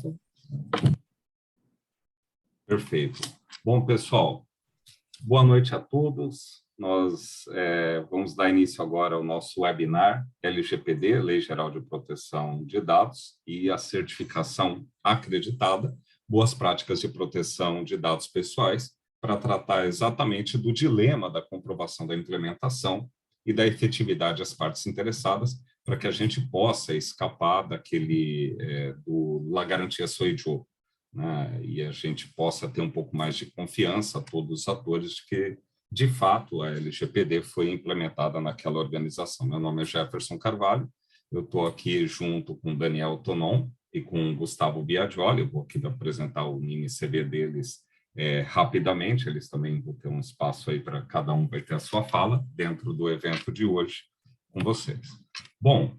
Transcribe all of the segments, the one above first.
aberta. Perfeito. Bom, pessoal, boa noite a todos. Nós vamos dar início agora ao nosso webinar LGPD, Lei Geral de Proteção de Dados, e a certificação acreditada, boas práticas de proteção de dados pessoais, para tratar exatamente do dilema da comprovação da implementação e da efetividade às partes interessadas, para que a gente possa escapar da garantia sua idiota, né? E a gente possa ter um pouco mais de confiança a todos os atores de que, de fato, a LGPD foi implementada naquela organização. Meu nome é Jefferson Carvalho, eu estou aqui junto com Daniel Tonon e com Gustavo Biagioli. Eu vou aqui apresentar o mini CV deles rapidamente, eles também vão ter um espaço aí para cada um vai ter a sua fala dentro do evento de hoje com vocês. Bom,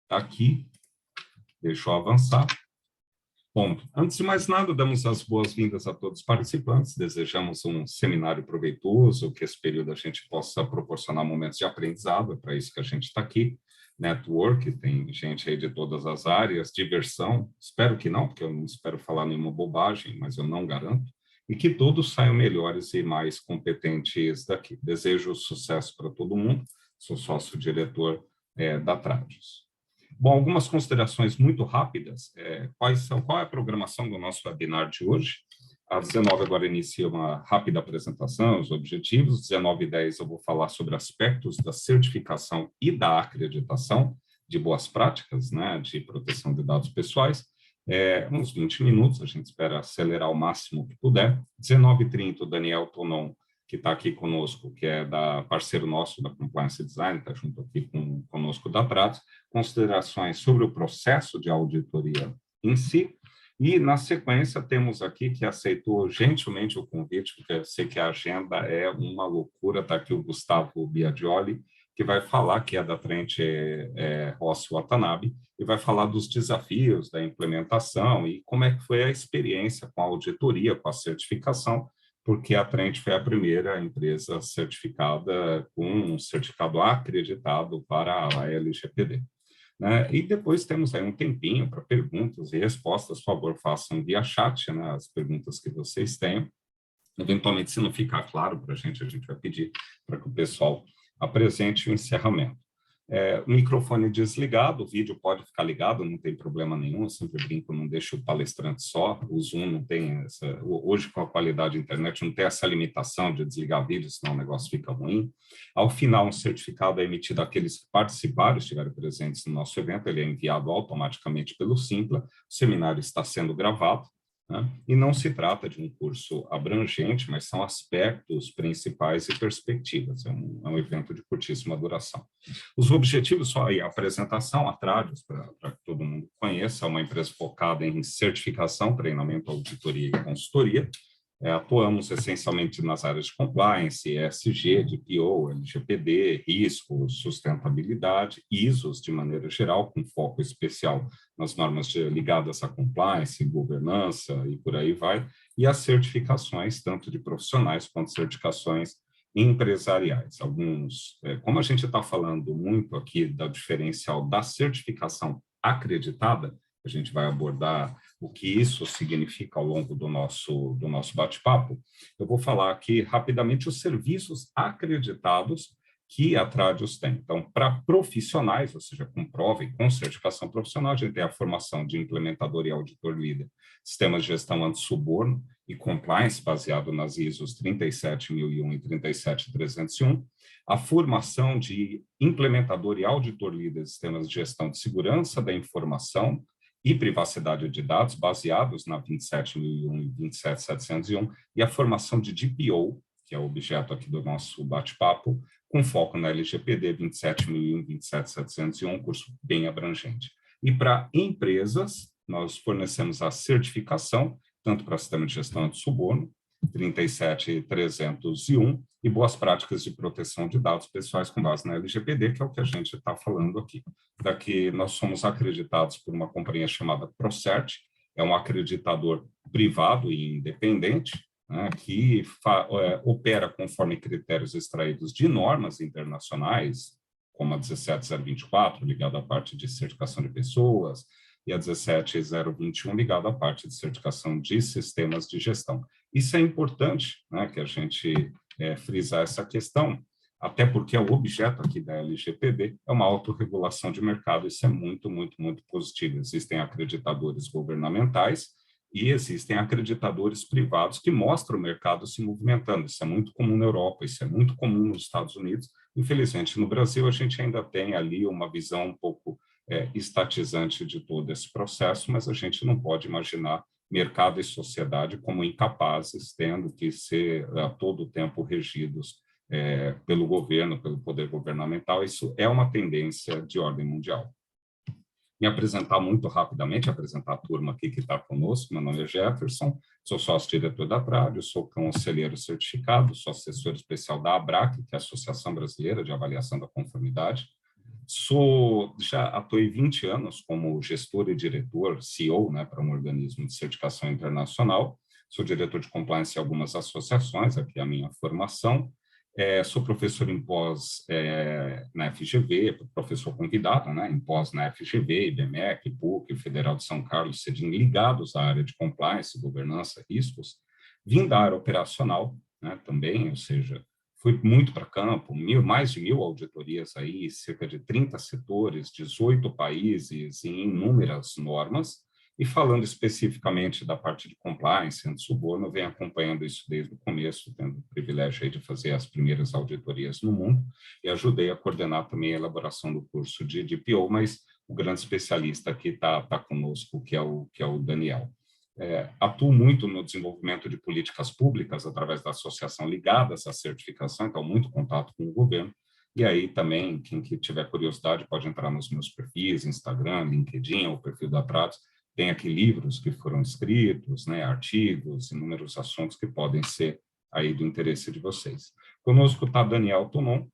aqui, deixa eu avançar. Bom, antes de mais nada, damos as boas-vindas a todos os participantes, desejamos um seminário proveitoso, que esse período a gente possa proporcionar momentos de aprendizado, é para isso que a gente está aqui, network, tem gente aí de todas as áreas, diversão, espero que não, porque eu não espero falar nenhuma bobagem, mas eu não garanto, e que todos saiam melhores e mais competentes daqui. Desejo sucesso para todo mundo, sou sócio-diretor da Tradis. Bom, algumas considerações muito rápidas. Qual é a programação do nosso webinar de hoje? Às 19 agora inicia uma rápida apresentação, os objetivos. Às 19h10 eu vou falar sobre aspectos da certificação e da acreditação de boas práticas, né, de proteção de dados pessoais. Uns 20 minutos, a gente espera acelerar o máximo que puder. 19h30, o Daniel Tonon, que está aqui conosco, que é parceiro nosso da Compliance Design, está junto aqui conosco da Tratos, considerações sobre o processo de auditoria em si, e na sequência temos aqui que aceitou gentilmente o convite, porque eu sei que a agenda é uma loucura, está aqui o Gustavo Biagioli, que vai falar, que é da Trent Rossi Watanabe, e vai falar dos desafios da implementação e como é que foi a experiência com a auditoria, com a certificação, porque a Trent foi a primeira empresa certificada com um certificado acreditado para a LGPD. Né? E depois temos aí um tempinho para perguntas e respostas. Por favor, façam via chat, né, as perguntas que vocês tenham. Eventualmente, se não ficar claro para a gente vai pedir para que o pessoal apresente o encerramento. O microfone desligado, o vídeo pode ficar ligado, não tem problema nenhum, eu sempre brinco, não deixa o palestrante só, o Zoom não tem hoje com a qualidade da internet não tem essa limitação de desligar vídeo, senão o negócio fica ruim. Ao final, um certificado é emitido àqueles que participaram, estiveram presentes no nosso evento, ele é enviado automaticamente pelo Simpla, o seminário está sendo gravado, né? E não se trata de um curso abrangente, mas são aspectos principais e perspectivas. É um evento de curtíssima duração. Os objetivos, só aí a apresentação, a Tradis, para que todo mundo conheça, é uma empresa focada em certificação, treinamento, auditoria e consultoria. Atuamos essencialmente nas áreas de compliance, ESG, DPO, LGPD, risco, sustentabilidade, ISOs de maneira geral, com foco especial nas normas ligadas à compliance, governança e por aí vai, e as certificações, tanto de profissionais quanto certificações empresariais. Como a gente está falando muito aqui da diferencial da certificação acreditada, a gente vai abordar o que isso significa ao longo do nosso bate-papo. Eu vou falar aqui rapidamente os serviços acreditados que a Tradis tem. Então, para profissionais, ou seja, com prova e com certificação profissional, a gente tem a formação de implementador e auditor líder, sistemas de gestão anti-suborno e compliance baseado nas ISOs 37001 e 37301, a formação de implementador e auditor líder de sistemas de gestão de segurança da informação e privacidade de dados baseados na 27001 e 27701, e a formação de DPO, que é o objeto aqui do nosso bate-papo, com foco na LGPD 27001 e 27701, um curso bem abrangente. E para empresas, nós fornecemos a certificação, tanto para sistema de gestão de suborno, 37301, e boas práticas de proteção de dados pessoais com base na LGPD, que é o que a gente está falando aqui. Daqui nós somos acreditados por uma companhia chamada ProCert, é um acreditador privado e independente, né, que opera conforme critérios extraídos de normas internacionais, como a 17024, ligada à parte de certificação de pessoas, e a 17021, ligado à parte de certificação de sistemas de gestão. Isso é importante, né, que a gente frisar essa questão, até porque o objeto aqui da LGPD é uma autorregulação de mercado, isso é muito, muito, muito positivo. Existem acreditadores governamentais e existem acreditadores privados que mostram o mercado se movimentando. Isso é muito comum na Europa, isso é muito comum nos Estados Unidos. Infelizmente, no Brasil, a gente ainda tem ali uma visão um pouco estatizante de todo esse processo, mas a gente não pode imaginar mercado e sociedade como incapazes, tendo que ser a todo tempo regidos pelo governo, pelo poder governamental. Isso é uma tendência de ordem mundial. Me apresentar muito rapidamente, apresentar a turma aqui que está conosco. Meu nome é Jefferson, sou sócio-diretor da Trádio, sou conselheiro certificado, sou assessor especial da ABRAC, que é a Associação Brasileira de Avaliação da Conformidade. Já atuei 20 anos como gestor e diretor, CEO, né, para um organismo de certificação internacional. Sou diretor de compliance em algumas associações, aqui é a minha formação. Sou professor em pós na FGV, professor convidado, né, em pós na FGV, IBMEC, PUC, Federal de São Carlos, CEDIM, ligados à área de compliance, governança, riscos. Vim da área operacional, né, também, ou seja, fui muito para campo, mais de 1.000 auditorias aí, cerca de 30 setores, 18 países e inúmeras normas. E falando especificamente da parte de compliance, anti-suborno, venho acompanhando isso desde o começo, tendo o privilégio aí de fazer as primeiras auditorias no mundo, e ajudei a coordenar também a elaboração do curso de DPO, mas o grande especialista aqui está conosco, que é o Daniel. Atuo muito no desenvolvimento de políticas públicas através da associação ligada a essa certificação, então muito contato com o governo. E aí também, quem que tiver curiosidade pode entrar nos meus perfis, Instagram, LinkedIn, ou o perfil da Tratos. Tem aqui livros que foram escritos, né, artigos, inúmeros assuntos que podem ser aí do interesse de vocês. Conosco está Daniel Tonon,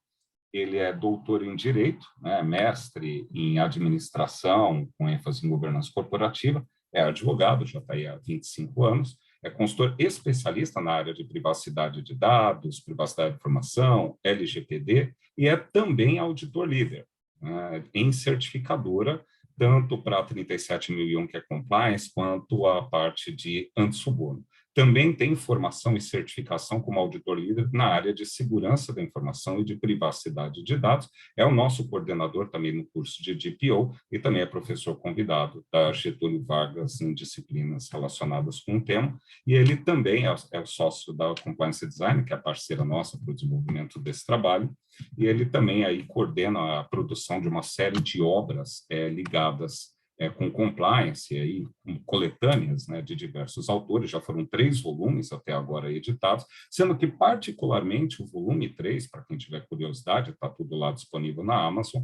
ele é doutor em Direito, né, mestre em Administração, com ênfase em governança corporativa, é advogado, já está aí há 25 anos, é consultor especialista na área de privacidade de dados, privacidade de informação, LGPD, e é também auditor líder, né, em certificadora, tanto para a 37001, que é compliance, quanto a parte de anti-suborno. Também tem formação e certificação como auditor líder na área de segurança da informação e de privacidade de dados. É o nosso coordenador também no curso de DPO e também é professor convidado da Getúlio Vargas em disciplinas relacionadas com o tema. E ele também é sócio da Compliance Design, que é a parceira nossa para o desenvolvimento desse trabalho. E ele também aí coordena a produção de uma série de obras ligadas com compliance, aí, coletâneas, né, de diversos autores, já foram 3 volumes até agora editados, sendo que particularmente o volume 3, para quem tiver curiosidade, está tudo lá disponível na Amazon,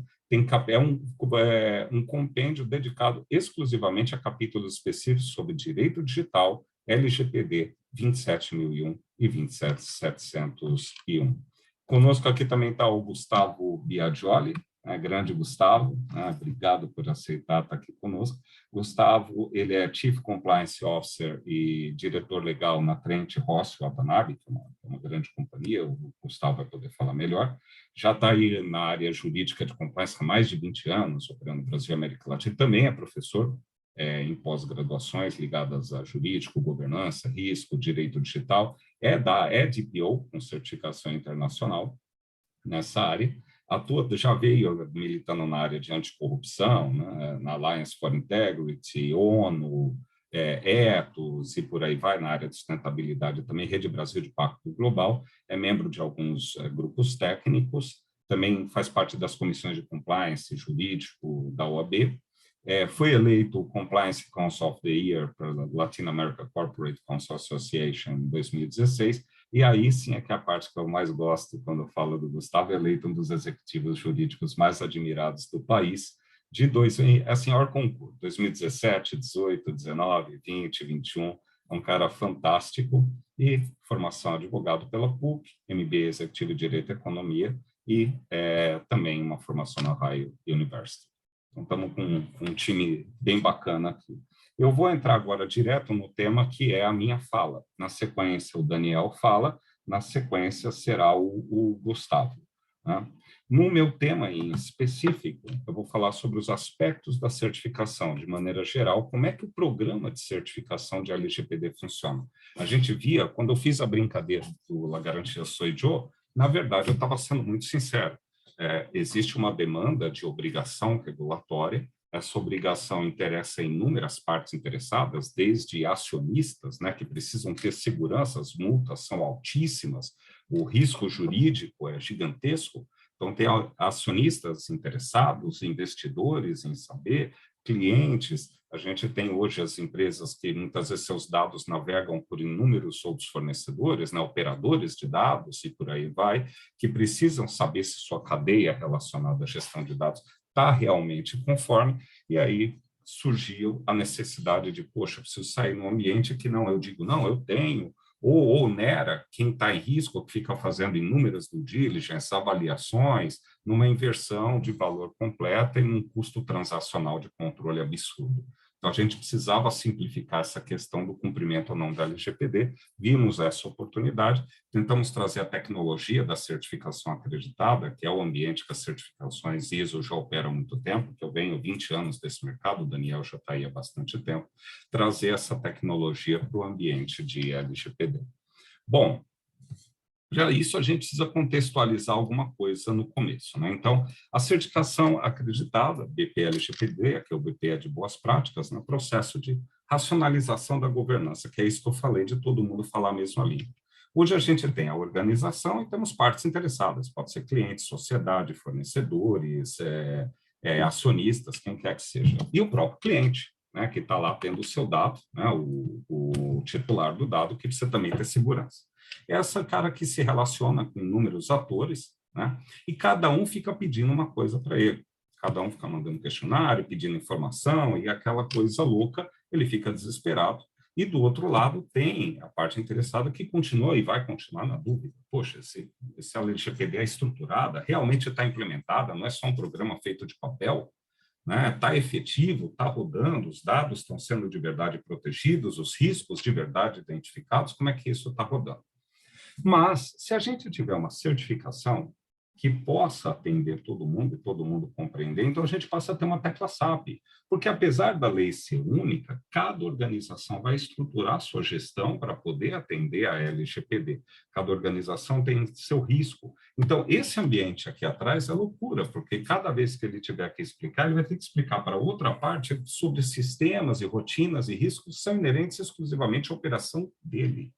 um compêndio dedicado exclusivamente a capítulos específicos sobre direito digital, LGPD 27001 e 27701. Conosco aqui também está o Gustavo Biagioli, grande Gustavo, obrigado por aceitar estar aqui conosco. Gustavo, ele é Chief Compliance Officer e diretor legal na Trent Ross Watanabe, que é uma grande companhia, o Gustavo vai poder falar melhor. Já está aí na área jurídica de compliance há mais de 20 anos, operando no Brasil e América Latina, também é professor em pós-graduações ligadas a jurídico, governança, risco, direito digital, é DPO, com certificação internacional nessa área. Já veio militando na área de anticorrupção, né, na Alliance for Integrity, ONU, Ethos e por aí vai, na área de sustentabilidade também, Rede Brasil de Pacto Global, é membro de alguns grupos técnicos, também faz parte das comissões de compliance jurídico da OAB, foi eleito o Compliance Council of the Year para a Latin America Corporate Council Association em 2016, e aí sim é que a parte que eu mais gosto quando eu falo do Gustavo, eleito um dos executivos jurídicos mais admirados do país, assim, hors concurso, 2017, 18, 19, 20, 21, é um cara fantástico, e formação advogado pela PUC, MBA Executivo em Direito e Economia, e também uma formação na Ohio University. Então, estamos com um time bem bacana aqui. Eu vou entrar agora direto no tema que é a minha fala. Na sequência, o Daniel fala, na sequência será o Gustavo, né? No meu tema em específico, eu vou falar sobre os aspectos da certificação, de maneira geral, como é que o programa de certificação de LGPD funciona. A gente via, quando eu fiz a brincadeira do La Garantia Soy Yo, na verdade, eu estava sendo muito sincero. Existe uma demanda de obrigação regulatória, essa obrigação interessa inúmeras partes interessadas, desde acionistas, né, que precisam ter segurança, as multas são altíssimas, o risco jurídico é gigantesco. Então, tem acionistas interessados, investidores em saber, clientes. A gente tem hoje as empresas que muitas vezes seus dados navegam por inúmeros outros fornecedores, né, operadores de dados e por aí vai, que precisam saber se sua cadeia relacionada à gestão de dados está realmente conforme, e aí surgiu a necessidade de, poxa, preciso sair num ambiente que não, eu digo, não, eu tenho, ou onera quem está em risco, que fica fazendo inúmeras due diligence, avaliações, numa inversão de valor completa e num custo transacional de controle absurdo. Então, a gente precisava simplificar essa questão do cumprimento ou não da LGPD, vimos essa oportunidade, tentamos trazer a tecnologia da certificação acreditada, que é o ambiente que as certificações ISO já operam há muito tempo, que eu venho 20 anos desse mercado, o Daniel já está aí há bastante tempo, trazer essa tecnologia para o ambiente de LGPD. Bom, já isso a gente precisa contextualizar alguma coisa no começo, né? Então, a certificação acreditada, BPLGPD, que é o BPE de boas práticas, no processo de racionalização da governança, que é isso que eu falei de todo mundo falar a mesma língua. Hoje a gente tem a organização e temos partes interessadas, pode ser clientes, sociedade, fornecedores, acionistas, quem quer que seja, e o próprio cliente, né, que está lá tendo o seu dado, né, o titular do dado, que precisa também ter segurança. Essa cara que se relaciona com inúmeros atores, né? E cada um fica pedindo uma coisa para ele. Cada um fica mandando questionário, pedindo informação, e aquela coisa louca, ele fica desesperado. E do outro lado tem a parte interessada que continua e vai continuar na dúvida. Poxa, se a LGPD é estruturada, realmente está implementada, não é só um programa feito de papel, né? Está efetivo, está rodando, os dados estão sendo de verdade protegidos, os riscos de verdade identificados, como é que isso está rodando? Mas, se a gente tiver uma certificação que possa atender todo mundo e todo mundo compreender, então a gente passa a ter uma tecla SAP, porque apesar da lei ser única, cada organização vai estruturar a sua gestão para poder atender a LGPD. Cada organização tem seu risco. Então, esse ambiente aqui atrás é loucura, porque cada vez que ele tiver que explicar, ele vai ter que explicar para outra parte sobre sistemas e rotinas e riscos que são inerentes exclusivamente à operação dele.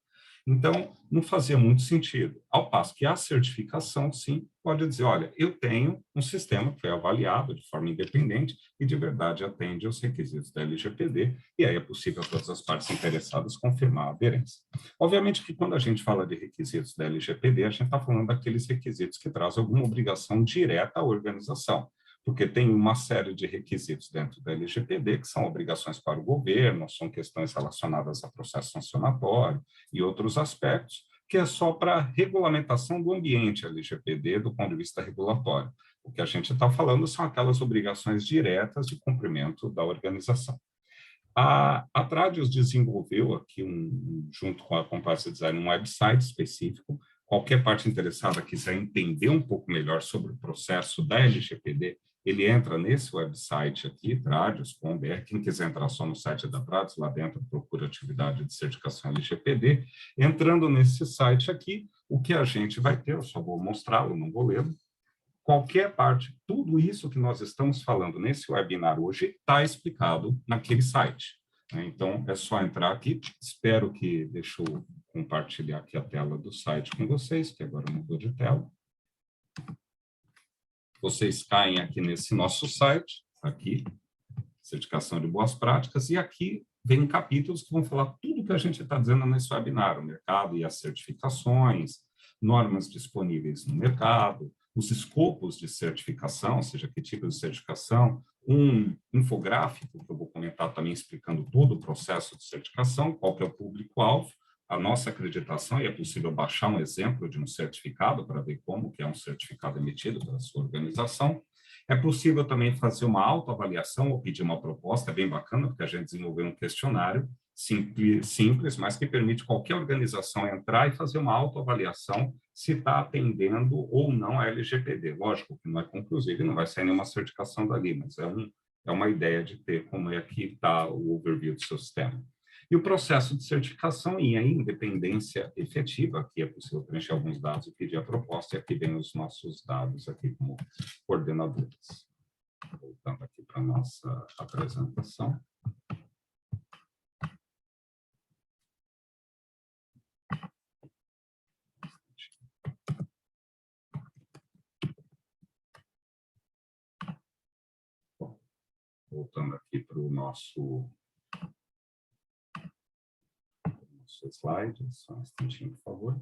Então, não fazia muito sentido. Ao passo que a certificação, sim, pode dizer, olha, eu tenho um sistema que foi avaliado de forma independente e de verdade atende aos requisitos da LGPD, e aí é possível todas as partes interessadas confirmar a aderência. Obviamente que quando a gente fala de requisitos da LGPD, a gente está falando daqueles requisitos que trazem alguma obrigação direta à organização, porque tem uma série de requisitos dentro da LGPD que são obrigações para o governo, são questões relacionadas a processo sancionatório e outros aspectos, que é só para regulamentação do ambiente LGPD do ponto de vista regulatório. O que a gente está falando são aquelas obrigações diretas de cumprimento da organização. A Tradius desenvolveu aqui, junto com a Compliance Design, um website específico. Qualquer parte interessada quiser entender um pouco melhor sobre o processo da LGPD, ele entra nesse website aqui, Tradius.com.br. Quem quiser entrar só no site da Tradius, lá dentro procura atividade de certificação LGPD. Entrando nesse site aqui, o que a gente vai ter, eu só vou mostrá-lo, não vou lê-lo, qualquer parte, tudo isso que nós estamos falando nesse webinar hoje está explicado naquele site. Então, é só entrar aqui. Espero que... Deixa eu compartilhar aqui a tela do site com vocês, que agora mudou de tela. Vocês caem aqui nesse nosso site, aqui, certificação de boas práticas, e aqui vem capítulos que vão falar tudo que a gente está dizendo nesse webinar, o mercado e as certificações, normas disponíveis no mercado, os escopos de certificação, ou seja, que tipo de certificação, um infográfico, que eu vou comentar também explicando todo o processo de certificação, qual que é o público-alvo, a nossa acreditação, e é possível baixar um exemplo de um certificado para ver como que é um certificado emitido pela sua organização. É possível também fazer uma autoavaliação ou pedir uma proposta, é bem bacana, porque a gente desenvolveu um questionário simples, mas que permite qualquer organização entrar e fazer uma autoavaliação se está atendendo ou não a LGPD. Lógico que não é conclusivo e não vai sair nenhuma certificação dali, mas é uma ideia de ter como é que está o overview do seu sistema. E o processo de certificação em independência efetiva, aqui é possível preencher alguns dados e pedir a proposta, e aqui vem os nossos dados aqui como coordenadores. Voltando aqui para a nossa apresentação. Voltando aqui para o nosso slide, só um instantinho, por favor.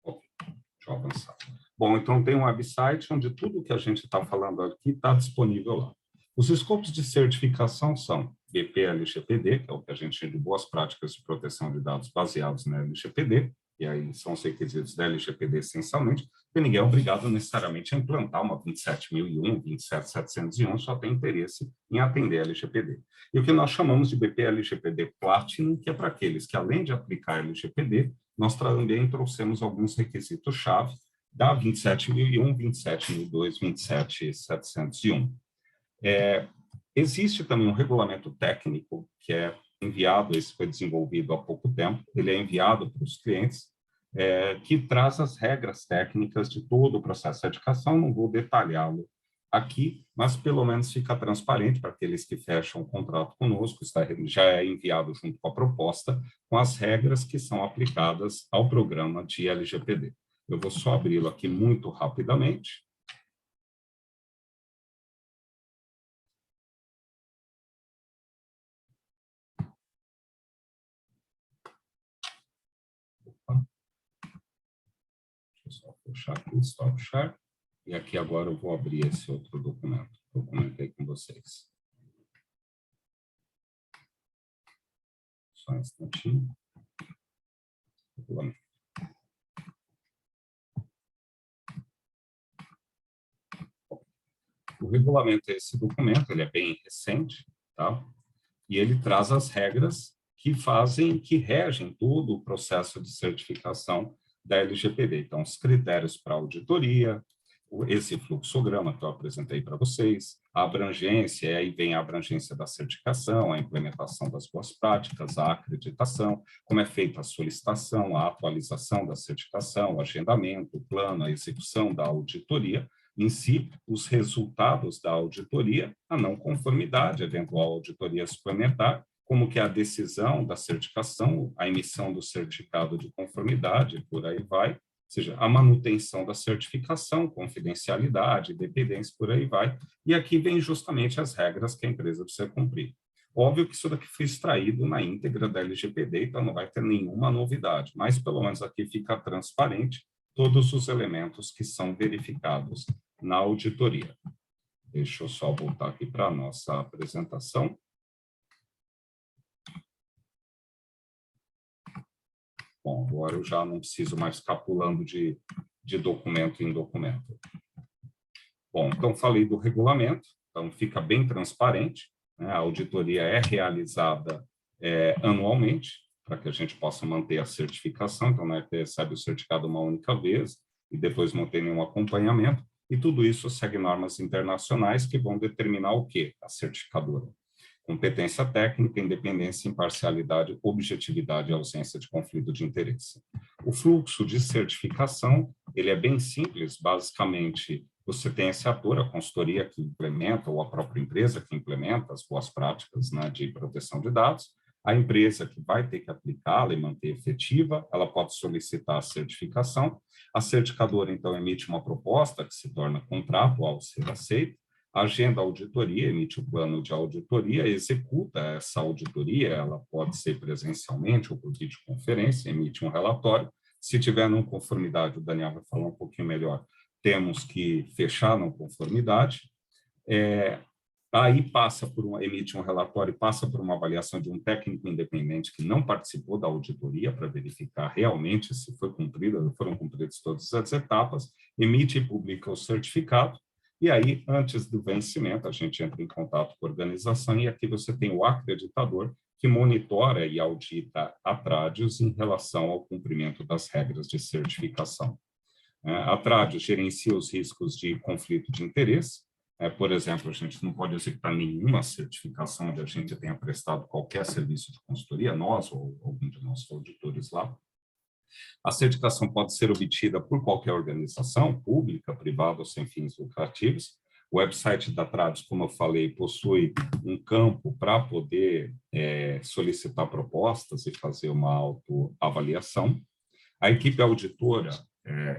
Deixa eu avançar. Bom, então tem um website onde tudo que a gente está falando aqui está disponível lá. Os escopos de certificação são BPLGPD, que é o que a gente chama de boas práticas de proteção de dados baseados na LGPD, e aí são os requisitos da LGPD essencialmente, porque ninguém é obrigado necessariamente a implantar uma 27.001, 27.701, só tem interesse em atender a LGPD. E o que nós chamamos de BPLGPD Platinum, que é para aqueles que, além de aplicar a LGPD, nós também trouxemos alguns requisitos-chave da 27.001, 27.002, 27.701. Existe também um regulamento técnico que é enviado, esse foi desenvolvido há pouco tempo, ele é enviado para os clientes, que traz as regras técnicas de todo o processo de certificação, não vou detalhá-lo aqui, mas pelo menos fica transparente para aqueles que fecham o contrato conosco, já é enviado junto com a proposta, com as regras que são aplicadas ao programa de LGPD. Eu vou só abri-lo aqui muito rapidamente. Deixa eu só fechar aqui o Stop Share. E aqui agora eu vou abrir esse outro documento que eu comentei com vocês. Só um instantinho. O regulamento é esse documento, ele é bem recente, tá? E ele traz as regras que regem todo o processo de certificação da LGPD. Então, os critérios para auditoria, esse fluxograma que eu apresentei para vocês, a abrangência, aí vem a abrangência da certificação, a implementação das boas práticas, a acreditação, como é feita a solicitação, a atualização da certificação, o agendamento, o plano, a execução da auditoria, em si, os resultados da auditoria, a não conformidade, eventual auditoria suplementar, como que a decisão da certificação, a emissão do certificado de conformidade, por aí vai, ou seja, a manutenção da certificação, confidencialidade, dependência, por aí vai. E aqui vem justamente as regras que a empresa precisa cumprir. Óbvio que isso daqui foi extraído na íntegra da LGPD, então não vai ter nenhuma novidade, mas pelo menos aqui fica transparente todos os elementos que são verificados na auditoria. Deixa eu só voltar aqui para a nossa apresentação. Bom, agora eu já não preciso mais ficar pulando de documento em documento. Bom, então falei do regulamento, então fica bem transparente, né? A auditoria é realizada anualmente, para que a gente possa manter a certificação, então não é que recebe o certificado uma única vez e depois não tem nenhum acompanhamento, e tudo isso segue normas internacionais que vão determinar o quê? A certificadora. Competência técnica, independência, imparcialidade, objetividade e ausência de conflito de interesse. O fluxo de certificação, ele é bem simples, basicamente, você tem esse ator, a consultoria que implementa, ou a própria empresa que implementa as boas práticas, né, de proteção de dados, a empresa que vai ter que aplicá-la e manter efetiva, ela pode solicitar a certificação, a certificadora, então, emite uma proposta que se torna contrato ao ser aceito, agenda a auditoria, emite o plano de auditoria, executa essa auditoria, ela pode ser presencialmente ou por videoconferência, emite um relatório. Se tiver não conformidade, o Daniel vai falar um pouquinho melhor, temos que fechar a não conformidade. Aí emite um relatório, passa por uma avaliação de um técnico independente que não participou da auditoria para verificar realmente se foram cumpridas todas as etapas, emite e publica o certificado, e aí, antes do vencimento, a gente entra em contato com a organização, e aqui você tem o acreditador, que monitora e audita a Tradius em relação ao cumprimento das regras de certificação. A Tradius gerencia os riscos de conflito de interesse. Por exemplo, a gente não pode executar nenhuma certificação onde a gente tenha prestado qualquer serviço de consultoria, nós ou algum de nossos auditores lá. A certificação pode ser obtida por qualquer organização, pública, privada ou sem fins lucrativos. O website da Tradius, como eu falei, possui um campo para poder solicitar propostas e fazer uma autoavaliação. A equipe auditora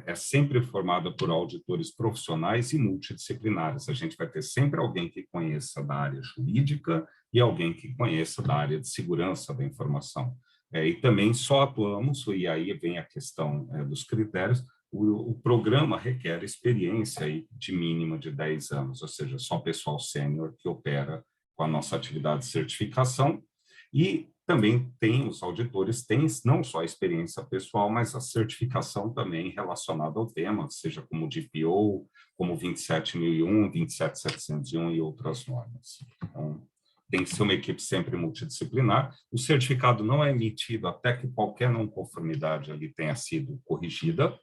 é sempre formada por auditores profissionais e multidisciplinares. A gente vai ter sempre alguém que conheça da área jurídica e alguém que conheça da área de segurança da informação. E também só atuamos, e aí vem a questão dos critérios, o programa requer experiência aí de mínima de 10 anos, ou seja, só pessoal sênior que opera com a nossa atividade de certificação. E também os auditores têm não só a experiência pessoal, mas a certificação também relacionada ao tema, seja como DPO, como 27001, 27701 e outras normas. Então, tem que ser uma equipe sempre multidisciplinar. O certificado não é emitido até que qualquer não conformidade ali tenha sido corrigida.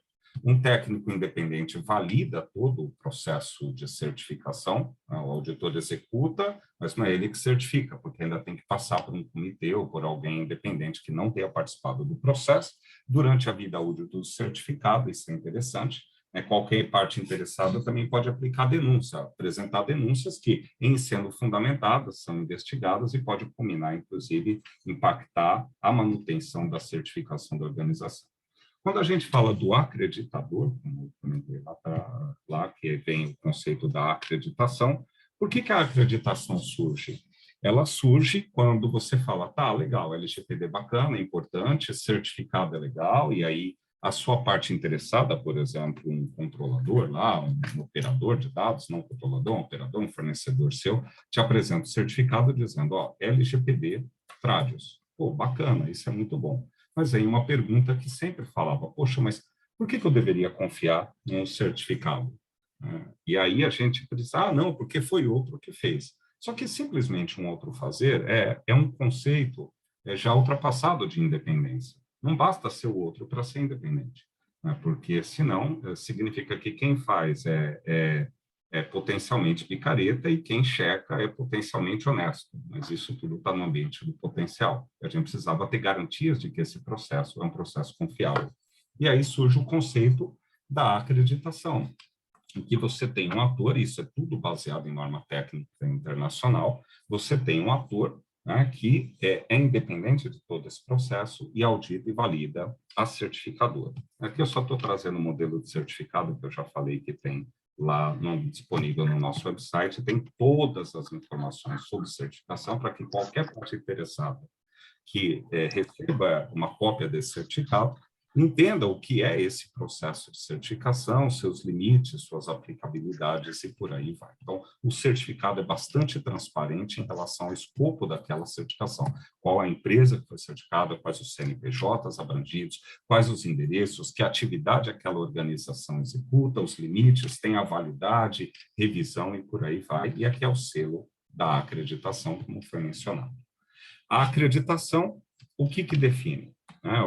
Um técnico independente valida todo o processo de certificação, o auditor executa, mas não é ele que certifica, porque ainda tem que passar por um comitê ou por alguém independente que não tenha participado do processo. Durante a vida útil do certificado, isso é interessante, qualquer parte interessada também pode aplicar denúncia, apresentar denúncias que, em sendo fundamentadas, são investigadas e pode culminar, inclusive, impactar a manutenção da certificação da organização. Quando a gente fala do acreditador, como eu comentei lá que vem o conceito da acreditação, por que a acreditação surge? Ela surge quando você fala, tá, legal, LGPD bacana, é importante, certificado é legal, e aí a sua parte interessada, por exemplo, um controlador lá, um operador de dados, não controlador, um operador, um fornecedor seu, te apresenta o certificado dizendo, ó, LGPD Tradius. Pô, bacana, isso é muito bom. Mas aí uma pergunta que sempre falava, poxa, mas por que eu deveria confiar num certificado? E aí a gente diz, não, porque foi outro que fez. Só que simplesmente um outro fazer é um conceito já ultrapassado de independência. Não basta ser o outro para ser independente, porque senão significa que quem faz é potencialmente picareta e quem checa é potencialmente honesto, mas isso tudo está no ambiente do potencial. A gente precisava ter garantias de que esse processo é um processo confiável. E aí surge o conceito da acreditação, em que você tem um ator, isso é tudo baseado em norma técnica internacional, você tem um ator que é independente de todo esse processo e audita e valida a certificadora. Aqui eu só estou trazendo o modelo de certificado que eu já falei que tem lá disponível no nosso website, tem todas as informações sobre certificação para que qualquer parte interessada que receba uma cópia desse certificado entenda o que é esse processo de certificação, seus limites, suas aplicabilidades e por aí vai. Então, o certificado é bastante transparente em relação ao escopo daquela certificação. Qual a empresa que foi certificada, quais os CNPJs abrangidos, quais os endereços, que atividade aquela organização executa, os limites, tem a validade, revisão e por aí vai. E aqui é o selo da acreditação, como foi mencionado. A acreditação, o que define?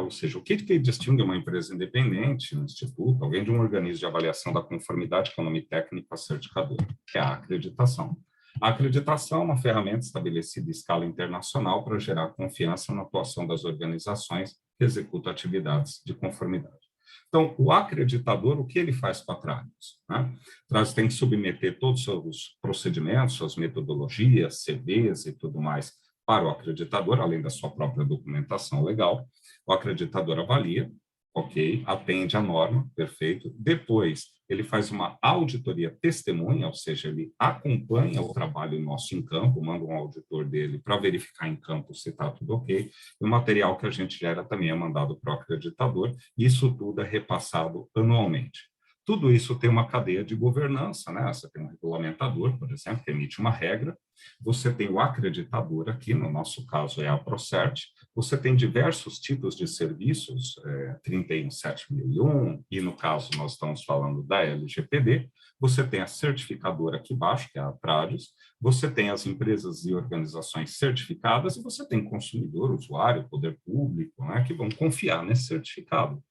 Ou seja, o que distingue uma empresa independente, um instituto, alguém de um organismo de avaliação da conformidade com o nome técnico a certificador? É a acreditação. A acreditação é uma ferramenta estabelecida em escala internacional para gerar confiança na atuação das organizações que executam atividades de conformidade. Então, o acreditador, o que ele faz com a Tradius? A Tradius tem que submeter todos os seus procedimentos, suas metodologias, CVs e tudo mais para o acreditador, além da sua própria documentação legal. O acreditador avalia, ok, atende à norma, perfeito. Depois, ele faz uma auditoria testemunha, ou seja, ele acompanha o trabalho nosso em campo, manda um auditor dele para verificar em campo se está tudo ok. E o material que a gente gera também é mandado para o acreditador. Isso tudo é repassado anualmente. Tudo isso tem uma cadeia de governança, né? Você tem um regulamentador, por exemplo, que emite uma regra, você tem o acreditador aqui, no nosso caso é a Procert, você tem diversos tipos de serviços, 31701, e no caso nós estamos falando da LGPD, você tem a certificadora aqui embaixo, que é a Pradios, você tem as empresas e organizações certificadas e você tem consumidor, usuário, poder público, né, que vão confiar nesse certificado.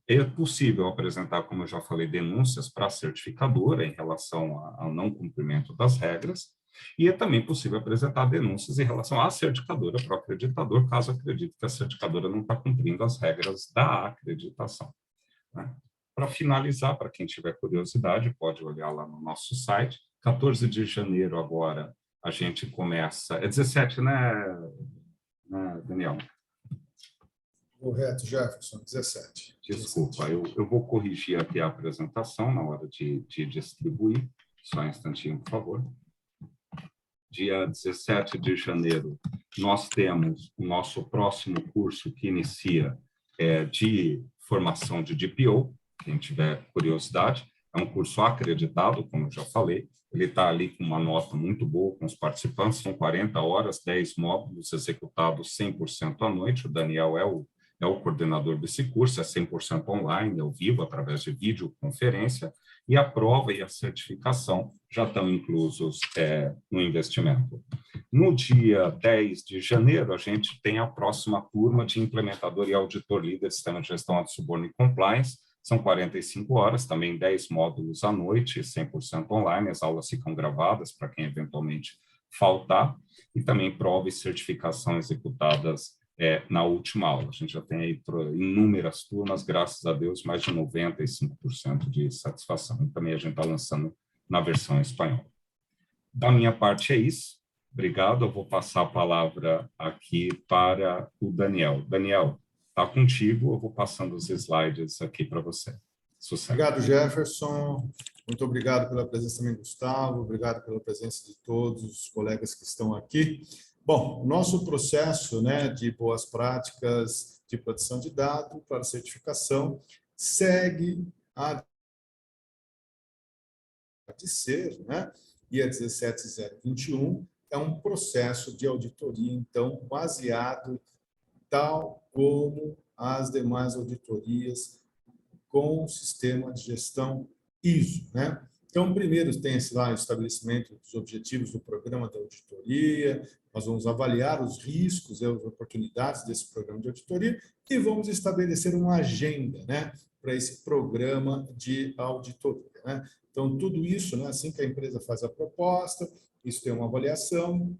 É possível apresentar, como eu já falei, denúncias para a certificadora em relação ao não cumprimento das regras, e é também possível apresentar denúncias em relação à certificadora, para o acreditador, caso acredite que a certificadora não está cumprindo as regras da acreditação, né? Para finalizar, para quem tiver curiosidade, pode olhar lá no nosso site. 14 de janeiro agora a gente começa... É 17, né, Daniel? Correto, Jefferson, 17. Desculpa, eu vou corrigir aqui a apresentação na hora de distribuir. Só um instantinho, por favor. Dia 17 de janeiro, nós temos o nosso próximo curso que inicia de formação de DPO. Quem tiver curiosidade, é um curso acreditado, como eu já falei. Ele está ali com uma nota muito boa com os participantes, são 40 horas, 10 módulos executados 100% à noite. O Daniel é o coordenador desse curso, é 100% online, ao vivo, através de videoconferência, e a prova e a certificação já estão inclusos no investimento. No dia 10 de janeiro, a gente tem a próxima turma de implementador e auditor líder de sistema de gestão de suborno e compliance. São 45 horas, também 10 módulos à noite, 100% online, as aulas ficam gravadas para quem eventualmente faltar, e também prova e certificação executadas na última aula. A gente já tem aí inúmeras turmas, graças a Deus, mais de 95% de satisfação. E também a gente está lançando na versão espanhola. Da minha parte é isso. Obrigado. Eu vou passar a palavra aqui para o Daniel. Daniel, está contigo. Eu vou passando os slides aqui para você. Sucesso. Obrigado, Jefferson. Muito obrigado pela presença também, Gustavo. Obrigado pela presença de todos os colegas que estão aqui. Bom, o nosso processo, né, de boas práticas de proteção de dados para certificação segue a de ser, né? E a 17021 é um processo de auditoria, então, baseado tal como as demais auditorias com o sistema de gestão ISO, né? Então, primeiro tem lá o estabelecimento dos objetivos do programa de auditoria, nós vamos avaliar os riscos e as oportunidades desse programa de auditoria e vamos estabelecer uma agenda, né, para esse programa de auditoria, né? Então, tudo isso, né, assim que a empresa faz a proposta, isso tem uma avaliação,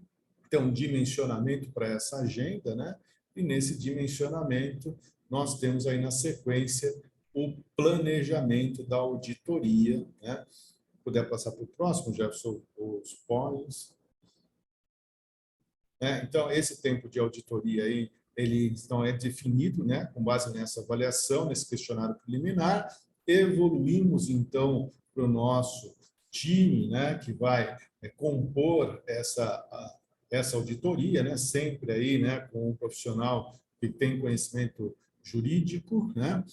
tem um dimensionamento para essa agenda, né? E nesse dimensionamento, nós temos aí na sequência o planejamento da auditoria, né? Puder passar para o próximo, Jefferson, os points. Então, esse tempo de auditoria aí, ele então é definido, né, com base nessa avaliação, nesse questionário preliminar. Evoluímos, então, para o nosso time, né, que vai compor essa auditoria, né, sempre aí, né, com um profissional que tem conhecimento jurídico, né,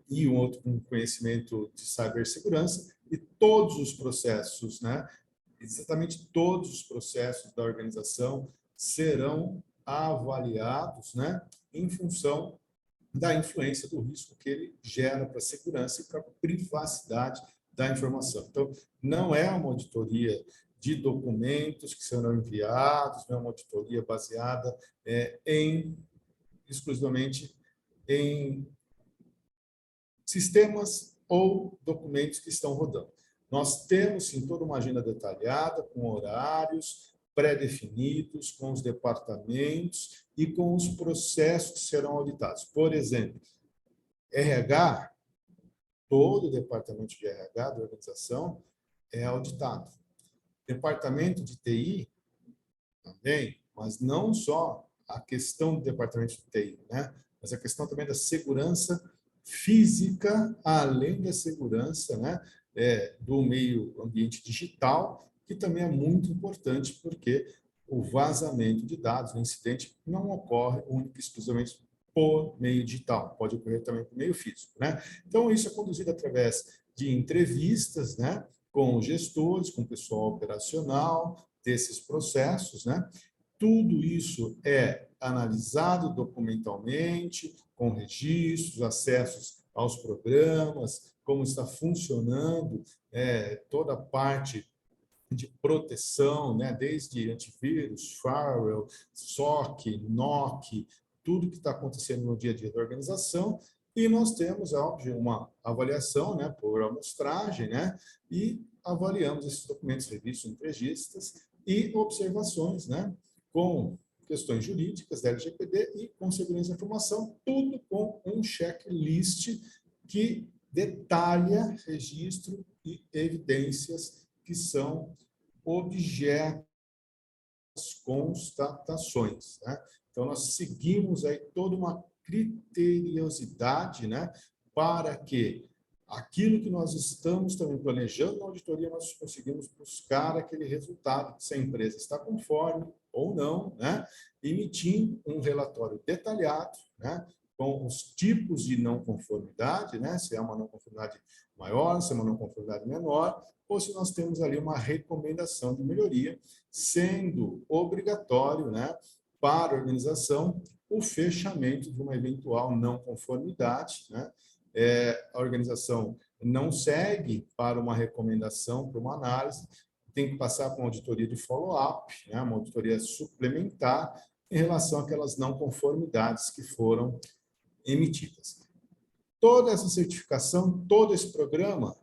e um outro com conhecimento de cibersegurança, e todos os processos, né, exatamente todos os processos da organização serão avaliados, né, em função da influência do risco que ele gera para a segurança e para a privacidade da informação. Então, não é uma auditoria de documentos que serão enviados, não é uma auditoria baseada exclusivamente em sistemas ou documentos que estão rodando. Nós temos, sim, toda uma agenda detalhada, com horários pré-definidos, com os departamentos e com os processos que serão auditados. Por exemplo, RH, todo o departamento de RH da organização é auditado. Departamento de TI também, mas não só a questão do departamento de TI, né? Mas a questão também da segurança física, além da segurança, né, do meio ambiente digital, que também é muito importante, porque o vazamento de dados, o incidente, não ocorre única e exclusivamente por meio digital, pode ocorrer também por meio físico, né? Então, isso é conduzido através de entrevistas, né, com gestores, com o pessoal operacional desses processos, né? Tudo isso é analisado documentalmente, com registros, acessos aos programas, como está funcionando toda a parte de proteção, né? Desde antivírus, firewall, SOC, NOC, tudo que está acontecendo no dia a dia da organização. E nós temos, é óbvio, uma avaliação, né, por amostragem, né, e avaliamos esses documentos revistos, entrevistas e observações, né, com questões jurídicas da LGPD e com segurança da informação, tudo com um checklist que detalha registro e evidências que são objetos das constatações, né? Então, nós seguimos aí toda uma criteriosidade, né, para que aquilo que nós estamos também planejando na auditoria, nós conseguimos buscar aquele resultado, se a empresa está conforme ou não, né, emitindo um relatório detalhado, né, com os tipos de não conformidade, né, se é uma não conformidade maior, se é uma não conformidade menor, ou se nós temos ali uma recomendação de melhoria, sendo obrigatório, né, para a organização o fechamento de uma eventual não conformidade, né? A organização não segue para uma recomendação, para uma análise, tem que passar por uma auditoria de follow-up, né? Uma auditoria suplementar em relação àquelas não conformidades que foram emitidas. Toda essa certificação, todo esse programa,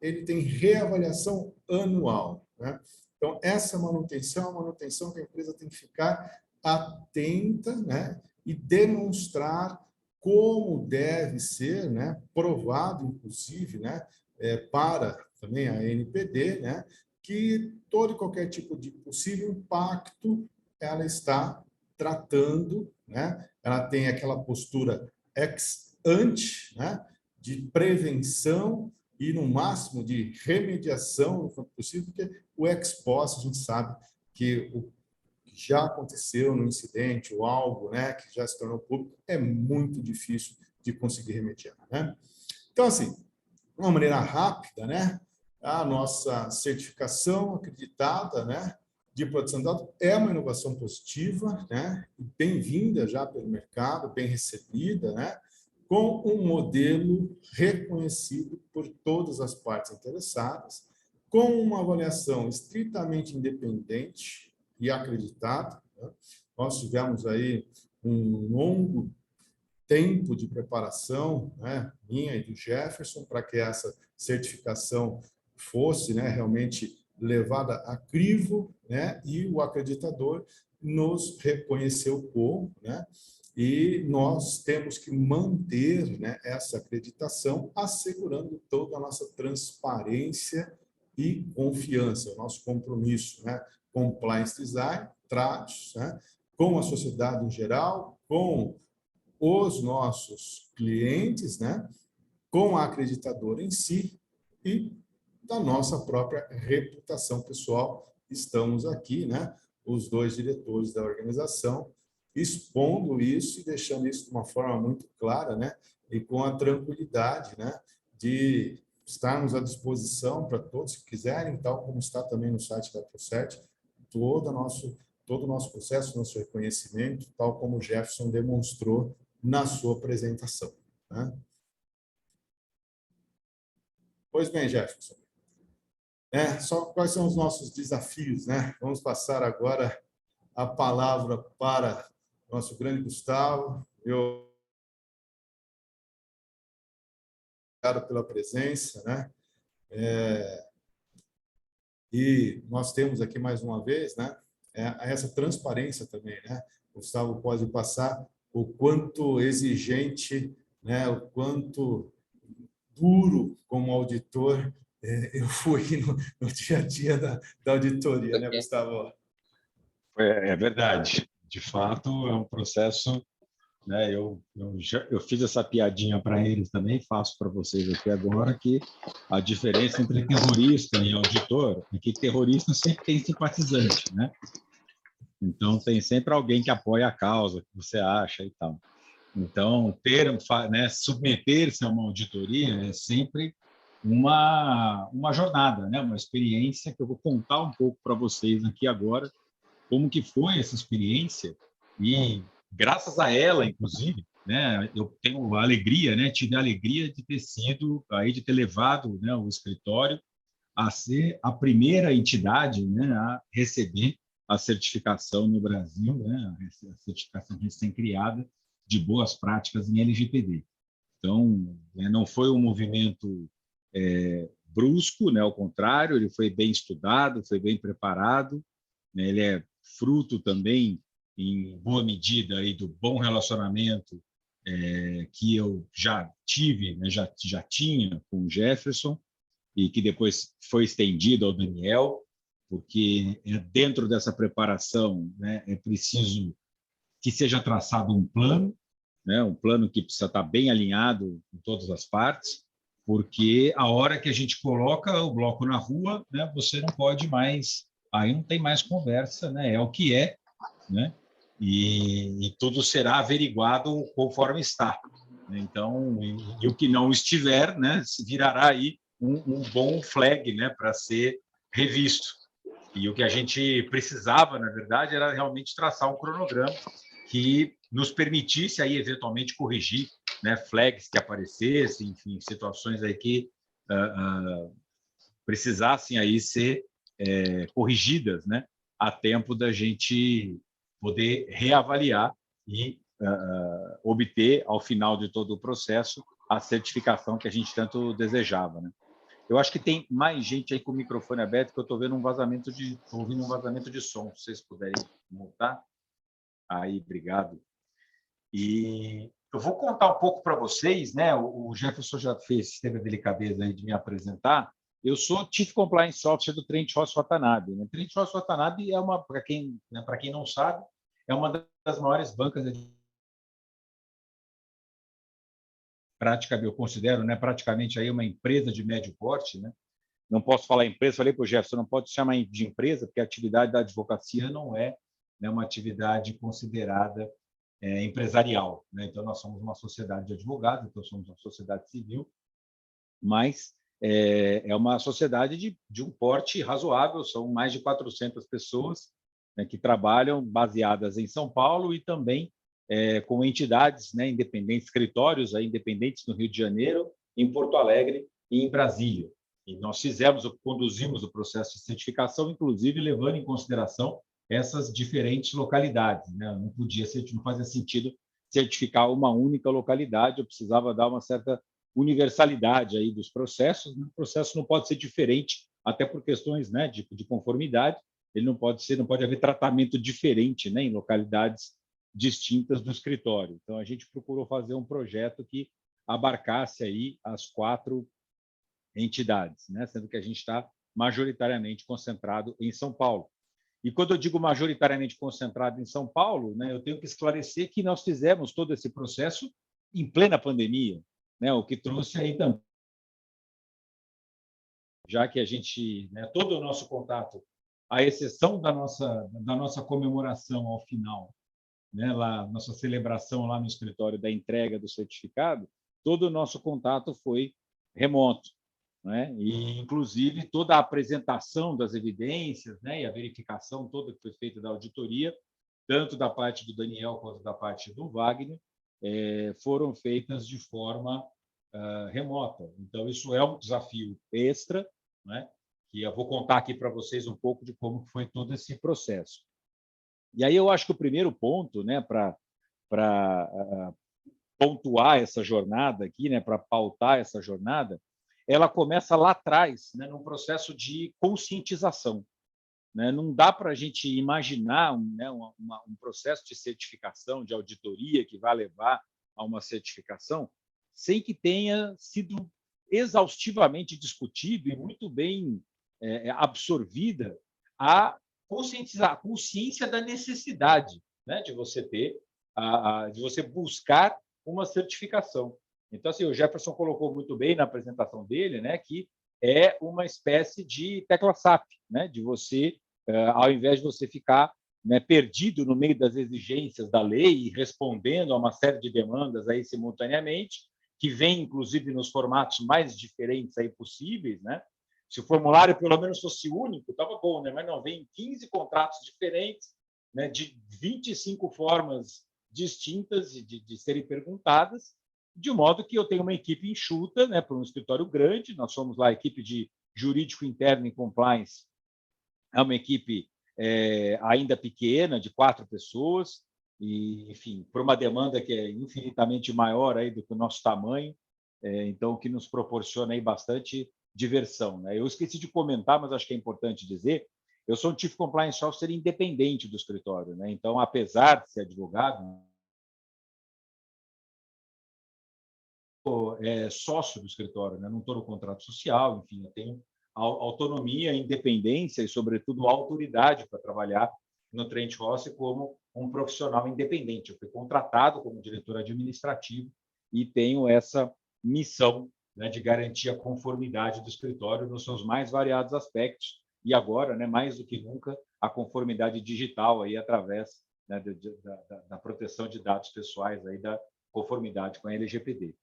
ele tem reavaliação anual, né? Então, essa manutenção é uma manutenção que a empresa tem que ficar atenta, né, e demonstrar como deve ser, né, provado, inclusive, né, para também a ANPD, né, que todo e qualquer tipo de possível impacto ela está tratando, né, ela tem aquela postura ex ante, né, de prevenção e, no máximo, de remediação, quanto possível, porque o ex post, a gente sabe que o que já aconteceu no incidente ou algo, né, que já se tornou público, é muito difícil de conseguir remediar, né? Então, assim, de uma maneira rápida, né, a nossa certificação acreditada, né, de proteção de dados é uma inovação positiva, né, bem-vinda já pelo mercado, bem recebida, né, com um modelo reconhecido por todas as partes interessadas, com uma avaliação estritamente independente e acreditado, né? Nós tivemos aí um longo tempo de preparação, né, minha e do Jefferson, para que essa certificação fosse, né, realmente levada a crivo, né, e o acreditador nos reconheceu como, né, e nós temos que manter, né, essa acreditação, assegurando toda a nossa transparência e confiança, o nosso compromisso, né, compliance design, tratos, né, com a sociedade em geral, com os nossos clientes, né, com a acreditadora em si e da nossa própria reputação pessoal. Estamos aqui, né, os dois diretores da organização, expondo isso e deixando isso de uma forma muito clara, né, e com a tranquilidade, né, de estarmos à disposição para todos que quiserem, tal como está também no site da Procert, todo o nosso processo, nosso reconhecimento, tal como o Jefferson demonstrou na sua apresentação, né? Pois bem, Jefferson. Só quais são os nossos desafios, né? Vamos passar agora a palavra para o nosso grande Gustavo. Eu obrigado pela presença, né? E nós temos aqui mais uma vez, né, essa transparência também, né? O Gustavo pode passar o quanto exigente, né, o quanto duro como auditor eu fui no dia a dia da auditoria, né, Gustavo? É verdade. De fato, é um processo, né? Eu fiz essa piadinha para eles também, faço para vocês aqui agora, que a diferença entre terrorista e auditor é que terrorista sempre tem simpatizante, né? Então, tem sempre alguém que apoia a causa, que você acha e tal. Então, submeter-se a uma auditoria é sempre uma jornada, né? Uma experiência que eu vou contar um pouco para vocês aqui agora, como que foi essa experiência e graças a ela, inclusive, né, eu tenho a alegria, né, tive a alegria de ter sido aí de ter levado, né, o escritório a ser a primeira entidade, né, a receber a certificação no Brasil, né, a certificação recém-criada de boas práticas em LGPD. Então, né, não foi um movimento brusco, né, ao contrário, ele foi bem estudado, foi bem preparado, né, ele é fruto também, em boa medida, aí, do bom relacionamento que eu já tive, né, já tinha com o Jefferson, e que depois foi estendido ao Daniel, porque dentro dessa preparação, né, é preciso que seja traçado um plano, né, um plano que precisa estar bem alinhado em todas as partes, porque a hora que a gente coloca o bloco na rua, né, você não pode mais, aí não tem mais conversa, né, é o que é, né, e tudo será averiguado conforme está. Então, e o que não estiver, né, virará aí um bom flag, né, para ser revisto. E o que a gente precisava, na verdade, era realmente traçar um cronograma que nos permitisse aí eventualmente corrigir, né, flags que aparecessem, enfim, situações aí que precisassem aí ser corrigidas, né, a tempo da gente poder reavaliar e obter, ao final de todo o processo, a certificação que a gente tanto desejava, né? Eu acho que tem mais gente aí com o microfone aberto, que eu estou vendo ouvindo um vazamento de som. Se vocês puderem montar. Aí, obrigado. E eu vou contar um pouco para vocês, né? O Jefferson já teve a delicadeza aí de me apresentar. Eu sou Chief Compliance Officer do Trent Ross Watanabe. O Trent Ross Watanabe é uma, para quem não sabe, é uma das maiores bancas de prática, eu considero, né, praticamente aí uma empresa de médio porte, né? Não posso falar empresa, falei para o Jefferson, não pode chamar de empresa, porque a atividade da advocacia não é, né, uma atividade considerada empresarial, né? Então, nós somos uma sociedade de advogados, então somos uma sociedade civil, mas é uma sociedade de um porte razoável, são mais de 400 pessoas, né, que trabalham baseadas em São Paulo e também com entidades, né, independentes, escritórios independentes no Rio de Janeiro, em Porto Alegre e em Brasília. E nós conduzimos o processo de certificação, inclusive levando em consideração essas diferentes localidades, né? Não fazia sentido certificar uma única localidade, eu precisava dar uma certa universalidade aí dos processos. O processo não pode ser diferente, até por questões, né, de conformidade. Ele não pode haver tratamento diferente, né, em localidades distintas do escritório. Então, a gente procurou fazer um projeto que abarcasse aí as 4 entidades, né, sendo que a gente está majoritariamente concentrado em São Paulo. E quando eu digo majoritariamente concentrado em São Paulo, né, eu tenho que esclarecer que nós fizemos todo esse processo em plena pandemia, né, o que trouxe aí também, já que a gente, né, todo o nosso contato, à exceção da nossa comemoração ao final, né, lá, nossa celebração lá no escritório da entrega do certificado, todo o nosso contato foi remoto, né? E, inclusive, toda a apresentação das evidências, né, e a verificação toda que foi feita da auditoria, tanto da parte do Daniel quanto da parte do Wagner, foram feitas de forma remota. Então, isso é um desafio extra, né, que eu vou contar aqui para vocês um pouco de como foi todo esse processo. E aí eu acho que o primeiro ponto, né, para pontuar essa jornada aqui, né, para pautar essa jornada, ela começa lá atrás, né, num processo de conscientização, né? Não dá para a gente imaginar um processo de certificação, de auditoria que vai levar a uma certificação, sem que tenha sido exaustivamente discutido e muito bem absorvida a consciência da necessidade, né, de você ter, de você buscar uma certificação. Então, assim, o Jefferson colocou muito bem na apresentação dele, né, que é uma espécie de tecla SAP, né, de você, ao invés de você ficar, né, perdido no meio das exigências da lei e respondendo a uma série de demandas aí simultaneamente, que vem, inclusive, nos formatos mais diferentes aí possíveis, né? Se o formulário, pelo menos, fosse único, estava bom, né? Mas não, vem 15 contratos diferentes, né? De 25 formas distintas de serem perguntadas, de modo que eu tenho uma equipe enxuta, né? Para um escritório grande, nós somos lá a equipe de jurídico interno e compliance, é uma equipe ainda pequena, de 4 pessoas, e, enfim, por uma demanda que é infinitamente maior aí do que o nosso tamanho, então, o que nos proporciona aí bastante diversão, né? Eu esqueci de comentar, mas acho que é importante dizer, eu sou um Chief Compliance Officer independente do escritório, né? Então, apesar de ser advogado, sócio do escritório, né? Não estou no contrato social, enfim, eu tenho autonomia, independência e, sobretudo, autoridade para trabalhar no Trent Rossi como um profissional independente. Eu fui contratado como diretor administrativo e tenho essa missão, né, de garantir a conformidade do escritório nos seus mais variados aspectos e agora, né, mais do que nunca, a conformidade digital aí através, né, da proteção de dados pessoais, aí da conformidade com a LGPD.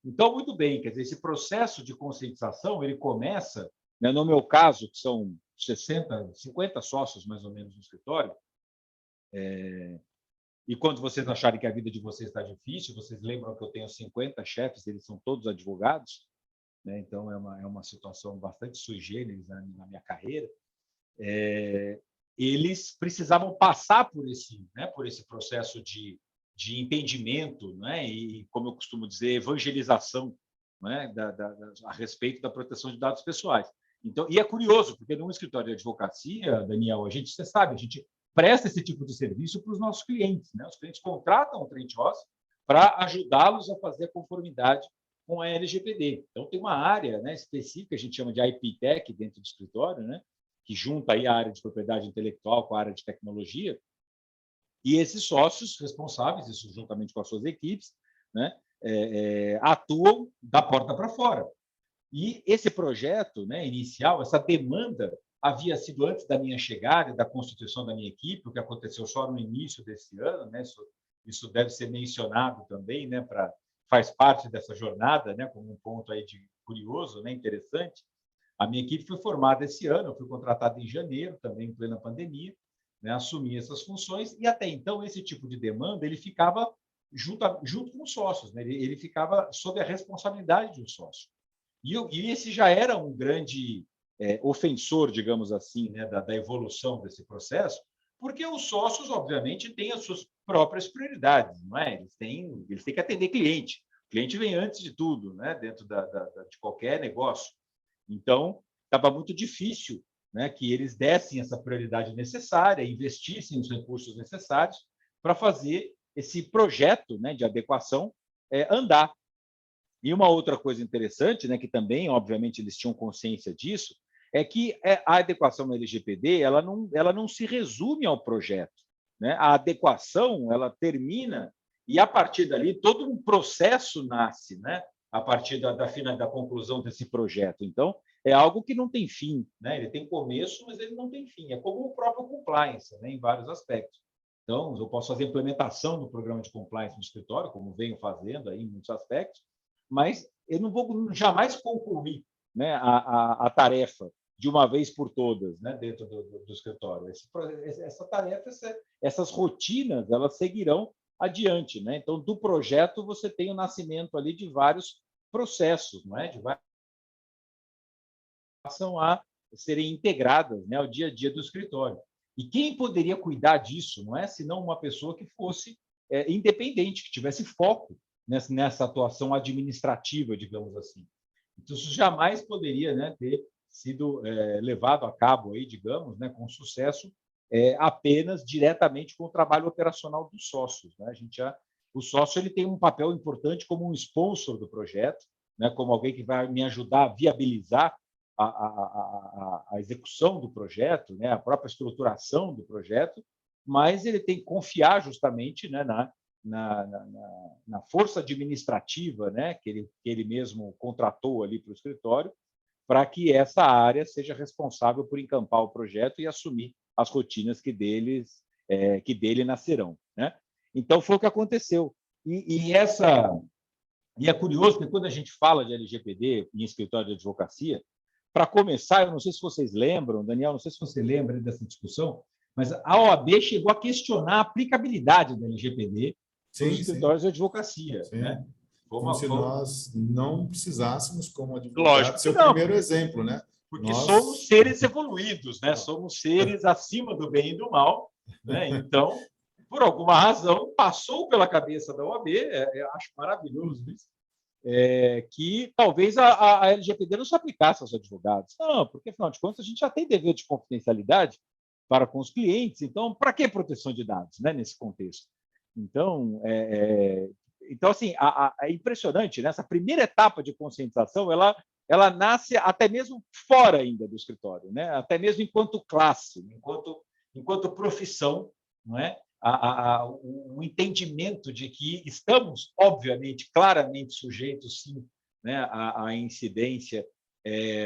Então, muito bem, quer dizer, esse processo de conscientização ele começa, né, no meu caso, que são 50 sócios mais ou menos no escritório, e quando vocês acharem que a vida de vocês está difícil, vocês lembram que eu tenho 50 chefes, eles são todos advogados, né? Então é uma situação bastante sui generis na minha carreira. Eles precisavam passar por esse processo de entendimento, né? E, como eu costumo dizer, evangelização, né? A respeito da proteção de dados pessoais. Então, e é curioso, porque num escritório de advocacia, Daniel, você sabe, a gente presta esse tipo de serviço para os nossos clientes, né? Os clientes contratam o Trent Rossi para ajudá-los a fazer a conformidade com a LGPD. Então, tem uma área, né, específica, a gente chama de IP Tech dentro do escritório, né, que junta aí a área de propriedade intelectual com a área de tecnologia, e esses sócios responsáveis, isso juntamente com as suas equipes, né, atuam da porta para fora. E esse projeto, né, inicial, essa demanda, havia sido antes da minha chegada, da constituição da minha equipe, o que aconteceu só no início desse ano, né? Isso deve ser mencionado também, né? Faz parte dessa jornada, né? Como um ponto aí de curioso, né? Interessante. A minha equipe foi formada esse ano, eu fui contratado em janeiro, também em plena pandemia, né? Assumi essas funções e até então esse tipo de demanda ele ficava junto com os sócios, né? Ele ficava sob a responsabilidade de um sócio. E esse já era um grande ofensor, digamos assim, né, da evolução desse processo, porque os sócios, obviamente, têm as suas próprias prioridades, não é? Eles têm que atender cliente. O cliente vem antes de tudo, né, dentro de qualquer negócio. Então, estava muito difícil, né, que eles dessem essa prioridade necessária, investissem os recursos necessários para fazer esse projeto, né, de adequação andar. E uma outra coisa interessante, né, que também, obviamente, eles tinham consciência disso, é que a adequação LGPD ela não se resume ao projeto, né? A adequação ela termina e, a partir dali, todo um processo nasce, né? A partir da conclusão desse projeto. Então, é algo que não tem fim, né? Ele tem começo, mas ele não tem fim. É como o próprio compliance, né? Em vários aspectos. Então, eu posso fazer implementação do programa de compliance no escritório, como venho fazendo aí em muitos aspectos, mas eu não vou jamais concluir, né, a tarefa de uma vez por todas, né, dentro do escritório. Essa tarefa, essas rotinas, elas seguirão adiante, né? Então, do projeto você tem o nascimento ali de vários processos, não é? De várias passam a serem integradas, né, ao dia a dia do escritório. E quem poderia cuidar disso, não é? Senão uma pessoa que fosse independente, que tivesse foco nessa atuação administrativa, digamos assim. Então, isso jamais poderia, né, ter sido levado a cabo, aí, digamos, né, com sucesso, apenas diretamente com o trabalho operacional dos sócios, né? O sócio ele tem um papel importante como um sponsor do projeto, né, como alguém que vai me ajudar a viabilizar a execução do projeto, né, a própria estruturação do projeto, mas ele tem que confiar justamente, né, na força administrativa, né, que ele mesmo contratou ali para o escritório, para que essa área seja responsável por encampar o projeto e assumir as rotinas que dele nascerão, né? Então, foi o que aconteceu. E E é curioso que quando a gente fala de LGPD em escritório de advocacia, para começar, eu não sei se vocês lembram, Daniel, não sei se você lembra dessa discussão, mas a OAB chegou a questionar a aplicabilidade da LGPD para os escritórios de advocacia. Sim. Né? Como se nós não precisássemos, como advogado, lógico ser o não, primeiro exemplo, né? Porque somos seres evoluídos, né? Somos seres acima do bem e do mal. Né? Então, por alguma razão, passou pela cabeça da OAB, eu acho maravilhoso isso, que talvez a LGPD não se aplicasse aos advogados. Não, porque, afinal de contas, a gente já tem dever de confidencialidade para com os clientes, então, para que proteção de dados, né, nesse contexto? Então, assim, é impressionante, né? Essa primeira etapa de conscientização, ela nasce até mesmo fora ainda do escritório, né? Até mesmo enquanto classe, enquanto profissão, não é? O entendimento de que estamos, obviamente, claramente sujeitos, sim, né, à incidência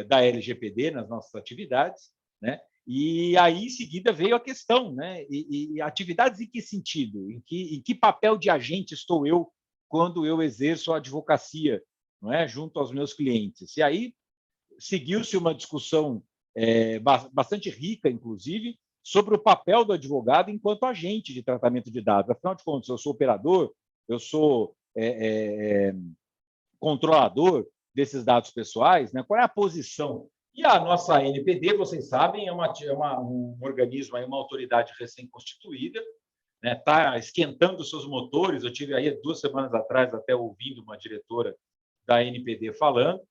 da LGPD nas nossas atividades, né? E aí, em seguida, veio a questão, né? E atividades em que sentido? Em que papel de agente estou eu quando eu exerço a advocacia, não é, junto aos meus clientes? E aí seguiu-se uma discussão bastante rica, inclusive, sobre o papel do advogado enquanto agente de tratamento de dados. Afinal de contas, eu sou operador, eu sou controlador desses dados pessoais, né? Qual é a posição? E a nossa ANPD, vocês sabem, é um organismo, uma autoridade recém-constituída, está, né, esquentando seus motores. Eu tive aí 2 semanas atrás até ouvindo uma diretora da ANPD falando,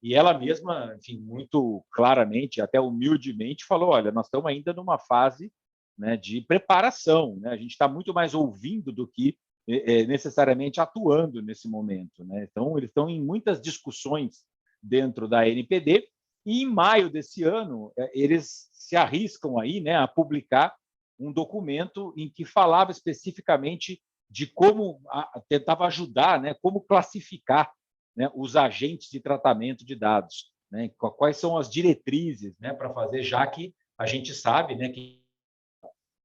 e ela mesma, enfim, muito claramente, até humildemente, falou: olha, nós estamos ainda numa fase, né, de preparação, né? A gente está muito mais ouvindo do que necessariamente atuando nesse momento, né? Então, eles estão em muitas discussões dentro da ANPD, e em maio desse ano eles se arriscam aí, né, a publicar um documento em que falava especificamente de como tentava ajudar, né, como classificar, né, os agentes de tratamento de dados, né, quais são as diretrizes, né, para fazer, já que a gente sabe, né, que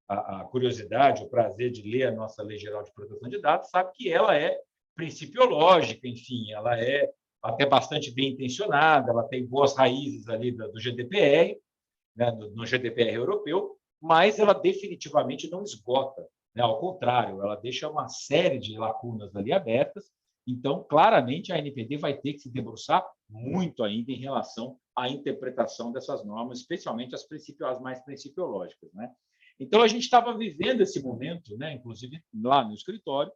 a curiosidade, o prazer de ler a nossa Lei Geral de Proteção de Dados, sabe que ela é principiológica, enfim, ela é até bastante bem intencionada, ela tem boas raízes ali do GDPR, né, no GDPR europeu, mas ela definitivamente não esgota, né? Ao contrário, ela deixa uma série de lacunas ali abertas. Então, claramente, a ANPD vai ter que se debruçar muito ainda em relação à interpretação dessas normas, especialmente as mais principiológicas, né? Então, a gente estava vivendo esse momento, né, inclusive lá no escritório,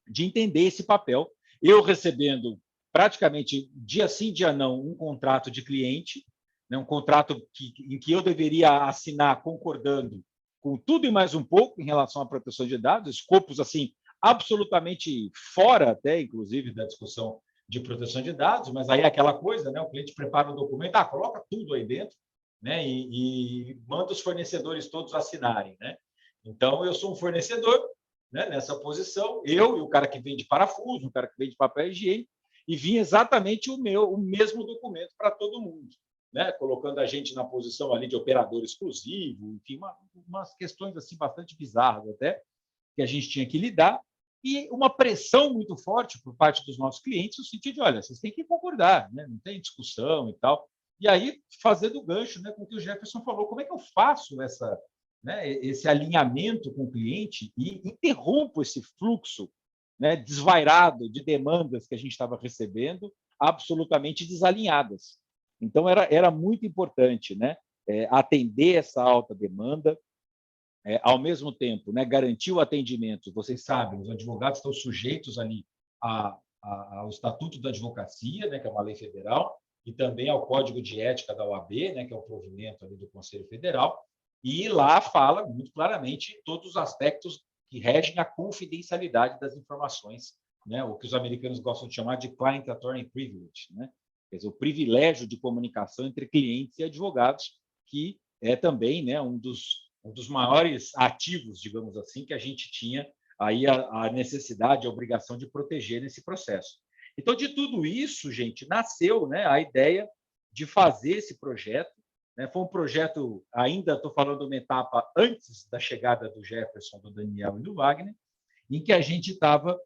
de entender esse papel. Eu recebendo praticamente dia sim, dia não, um contrato de cliente, né, um contrato em que eu deveria assinar concordando com tudo e mais um pouco em relação à proteção de dados, escopos assim absolutamente fora até, inclusive, da discussão de proteção de dados, mas aí é aquela coisa, né, o cliente prepara um documento, coloca tudo aí dentro, né, e manda os fornecedores todos assinarem, né? Então, eu sou um fornecedor, né, nessa posição, eu e o cara que vende parafuso, o cara que vende papel higiênico, e vinha exatamente o mesmo documento para todo mundo, né, colocando a gente na posição ali de operador exclusivo, enfim, umas questões assim bastante bizarras até, que a gente tinha que lidar, e uma pressão muito forte por parte dos nossos clientes, no sentido de, olha, vocês têm que concordar, né, não tem discussão e tal. E aí, fazendo o gancho, né, com o que o Jefferson falou, como é que eu faço né, esse alinhamento com o cliente e interrompo esse fluxo, né, desvairado de demandas que a gente estava recebendo, absolutamente desalinhadas. Então, era muito importante, né, atender essa alta demanda, ao mesmo tempo, né, garantir o atendimento. Vocês sabem, os advogados estão sujeitos ali ao Estatuto da Advocacia, né, que é uma lei federal, e também ao Código de Ética da OAB, né, que é o provimento ali do Conselho Federal, e lá fala muito claramente todos os aspectos que regem a confidencialidade das informações, né, o que os americanos gostam de chamar de client attorney privilege, né, quer dizer, o privilégio de comunicação entre clientes e advogados, que é também, né, um dos maiores ativos, digamos assim, que a gente tinha aí a necessidade, a obrigação de proteger nesse processo. Então, de tudo isso, gente, nasceu, né, a ideia de fazer esse projeto. Né? Foi um projeto, ainda estou falando de uma etapa antes da chegada do Jefferson, do Daniel e do Wagner, em que a gente estava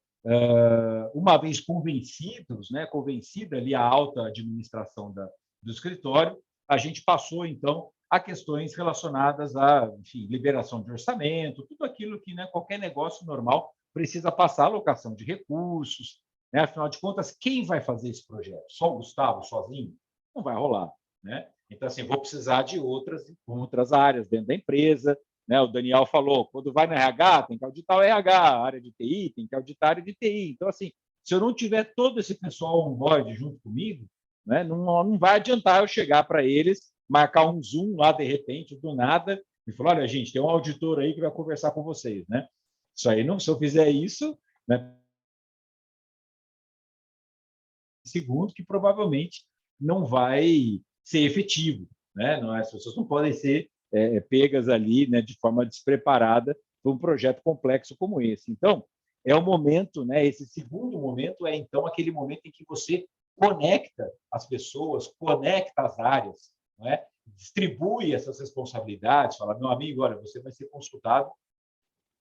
uma vez convencidos, né, convencida ali a alta administração do escritório, a gente passou, então, a questões relacionadas à, enfim, liberação de orçamento, tudo aquilo que, né, qualquer negócio normal precisa passar, alocação de recursos, né? Afinal de contas, quem vai fazer esse projeto? Só o Gustavo, sozinho? Não vai rolar, né? Então, assim, vou precisar de outras áreas dentro da empresa, né? O Daniel falou, quando vai no RH, tem que auditar o RH, a área de TI, tem que auditar a área de TI. Então, assim, se eu não tiver todo esse pessoal on-board junto comigo, né, não vai adiantar eu chegar para eles, marcar um Zoom lá, de repente, do nada, e falar, olha, gente, tem um auditor aí que vai conversar com vocês, né? Isso aí, não, se eu fizer isso, né, segundo, que provavelmente não vai ser efetivo, né? Não, as pessoas não podem ser pegas ali, né, de forma despreparada para um projeto complexo como esse. Então, é o momento, né? Esse segundo momento é então aquele momento em que você conecta as pessoas, conecta as áreas, né? Distribui essas responsabilidades, fala, meu amigo, olha, você vai ser consultado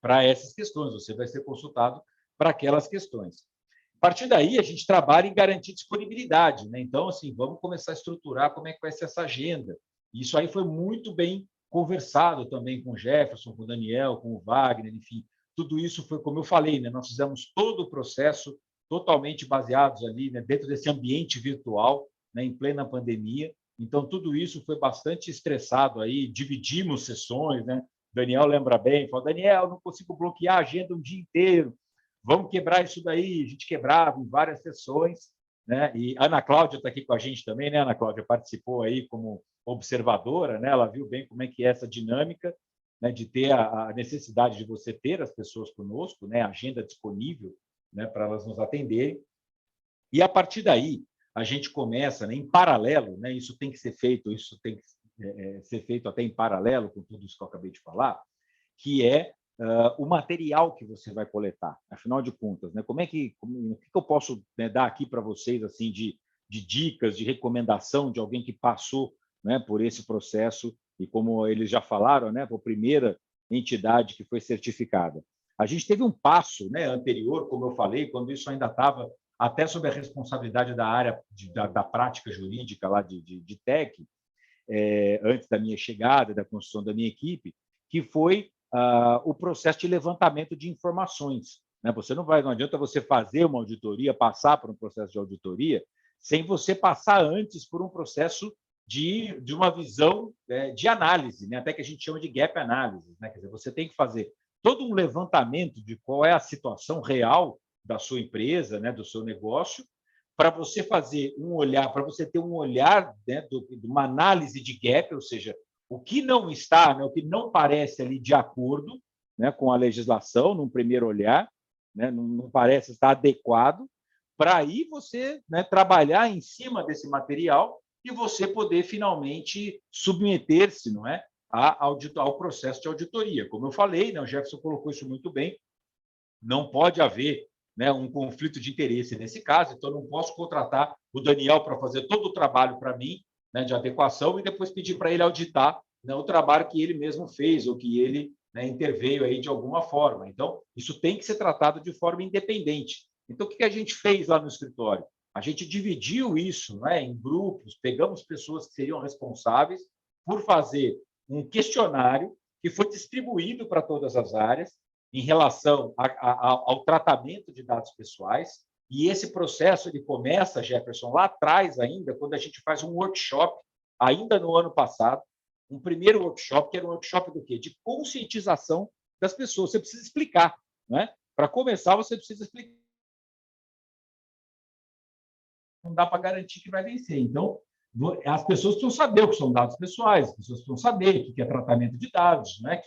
para essas questões, você vai ser consultado para aquelas questões. A partir daí, a gente trabalha em garantir disponibilidade, né? Então, assim, vamos começar a estruturar como é que vai ser essa agenda. Isso aí foi muito bem conversado também com o Jefferson, com o Daniel, com o Wagner, enfim. Tudo isso foi, como eu falei, né? Nós fizemos todo o processo totalmente baseados ali, né? Dentro desse ambiente virtual, né? Em plena pandemia. Então, tudo isso foi bastante estressado aí, dividimos sessões, né? Daniel lembra bem, falou, Daniel, não consigo bloquear a agenda um dia inteiro, vamos quebrar isso daí. A gente quebrava em várias sessões, né? E a Ana Cláudia está aqui com a gente também, né? A Ana Cláudia participou aí como observadora, né? Ela viu bem como é que é essa dinâmica, né? De ter a necessidade de você ter as pessoas conosco, né? A agenda disponível, né? Para elas nos atenderem. E a partir daí a gente começa, né? Em paralelo, né? Isso tem que ser feito, isso tem que ser feito até em paralelo com tudo isso que eu acabei de falar, que é o material que você vai coletar. Afinal de contas, né, o que eu posso, né, dar aqui para vocês assim de dicas, de recomendação de alguém que passou, né, por esse processo e, como eles já falaram, né, a primeira entidade que foi certificada. A gente teve um passo, né, anterior, como eu falei, quando isso ainda estava até sob a responsabilidade da área da prática jurídica lá de TEC, antes da minha chegada, da construção da minha equipe, que foi o processo de levantamento de informações, né? Não adianta você fazer uma auditoria, passar por um processo de auditoria, sem você passar antes por um processo de uma visão de análise, né? Até que a gente chama de gap analysis, né? Quer dizer, você tem que fazer todo um levantamento de qual é a situação real da sua empresa, né? Do seu negócio, para você fazer um olhar, para você ter um olhar, né, de uma análise de gap, ou seja, o que não está, né, o que não parece ali de acordo, né, com a legislação, num primeiro olhar, né, não parece estar adequado, para aí você, né, trabalhar em cima desse material e você poder finalmente submeter-se, não é, ao processo de auditoria. Como eu falei, né, o Jefferson colocou isso muito bem, não pode haver, né, um conflito de interesse nesse caso, então não posso contratar o Daniel para fazer todo o trabalho para mim, né, de adequação, e depois pedir para ele auditar, né, o trabalho que ele mesmo fez ou que ele, né, interveio aí de alguma forma. Então, isso tem que ser tratado de forma independente. Então, o que a gente fez lá no escritório? A gente dividiu isso, né, em grupos, pegamos pessoas que seriam responsáveis por fazer um questionário que foi distribuído para todas as áreas, em relação ao tratamento de dados pessoais. E esse processo ele começa, Jefferson, lá atrás ainda, quando a gente faz um workshop, ainda no ano passado, um primeiro workshop, que era um workshop do quê? De conscientização das pessoas. Você precisa explicar, né? Para começar, você precisa explicar. Não dá para garantir que vai vencer. Então, as pessoas precisam saber o que são dados pessoais, as pessoas precisam saber o que é tratamento de dados, né?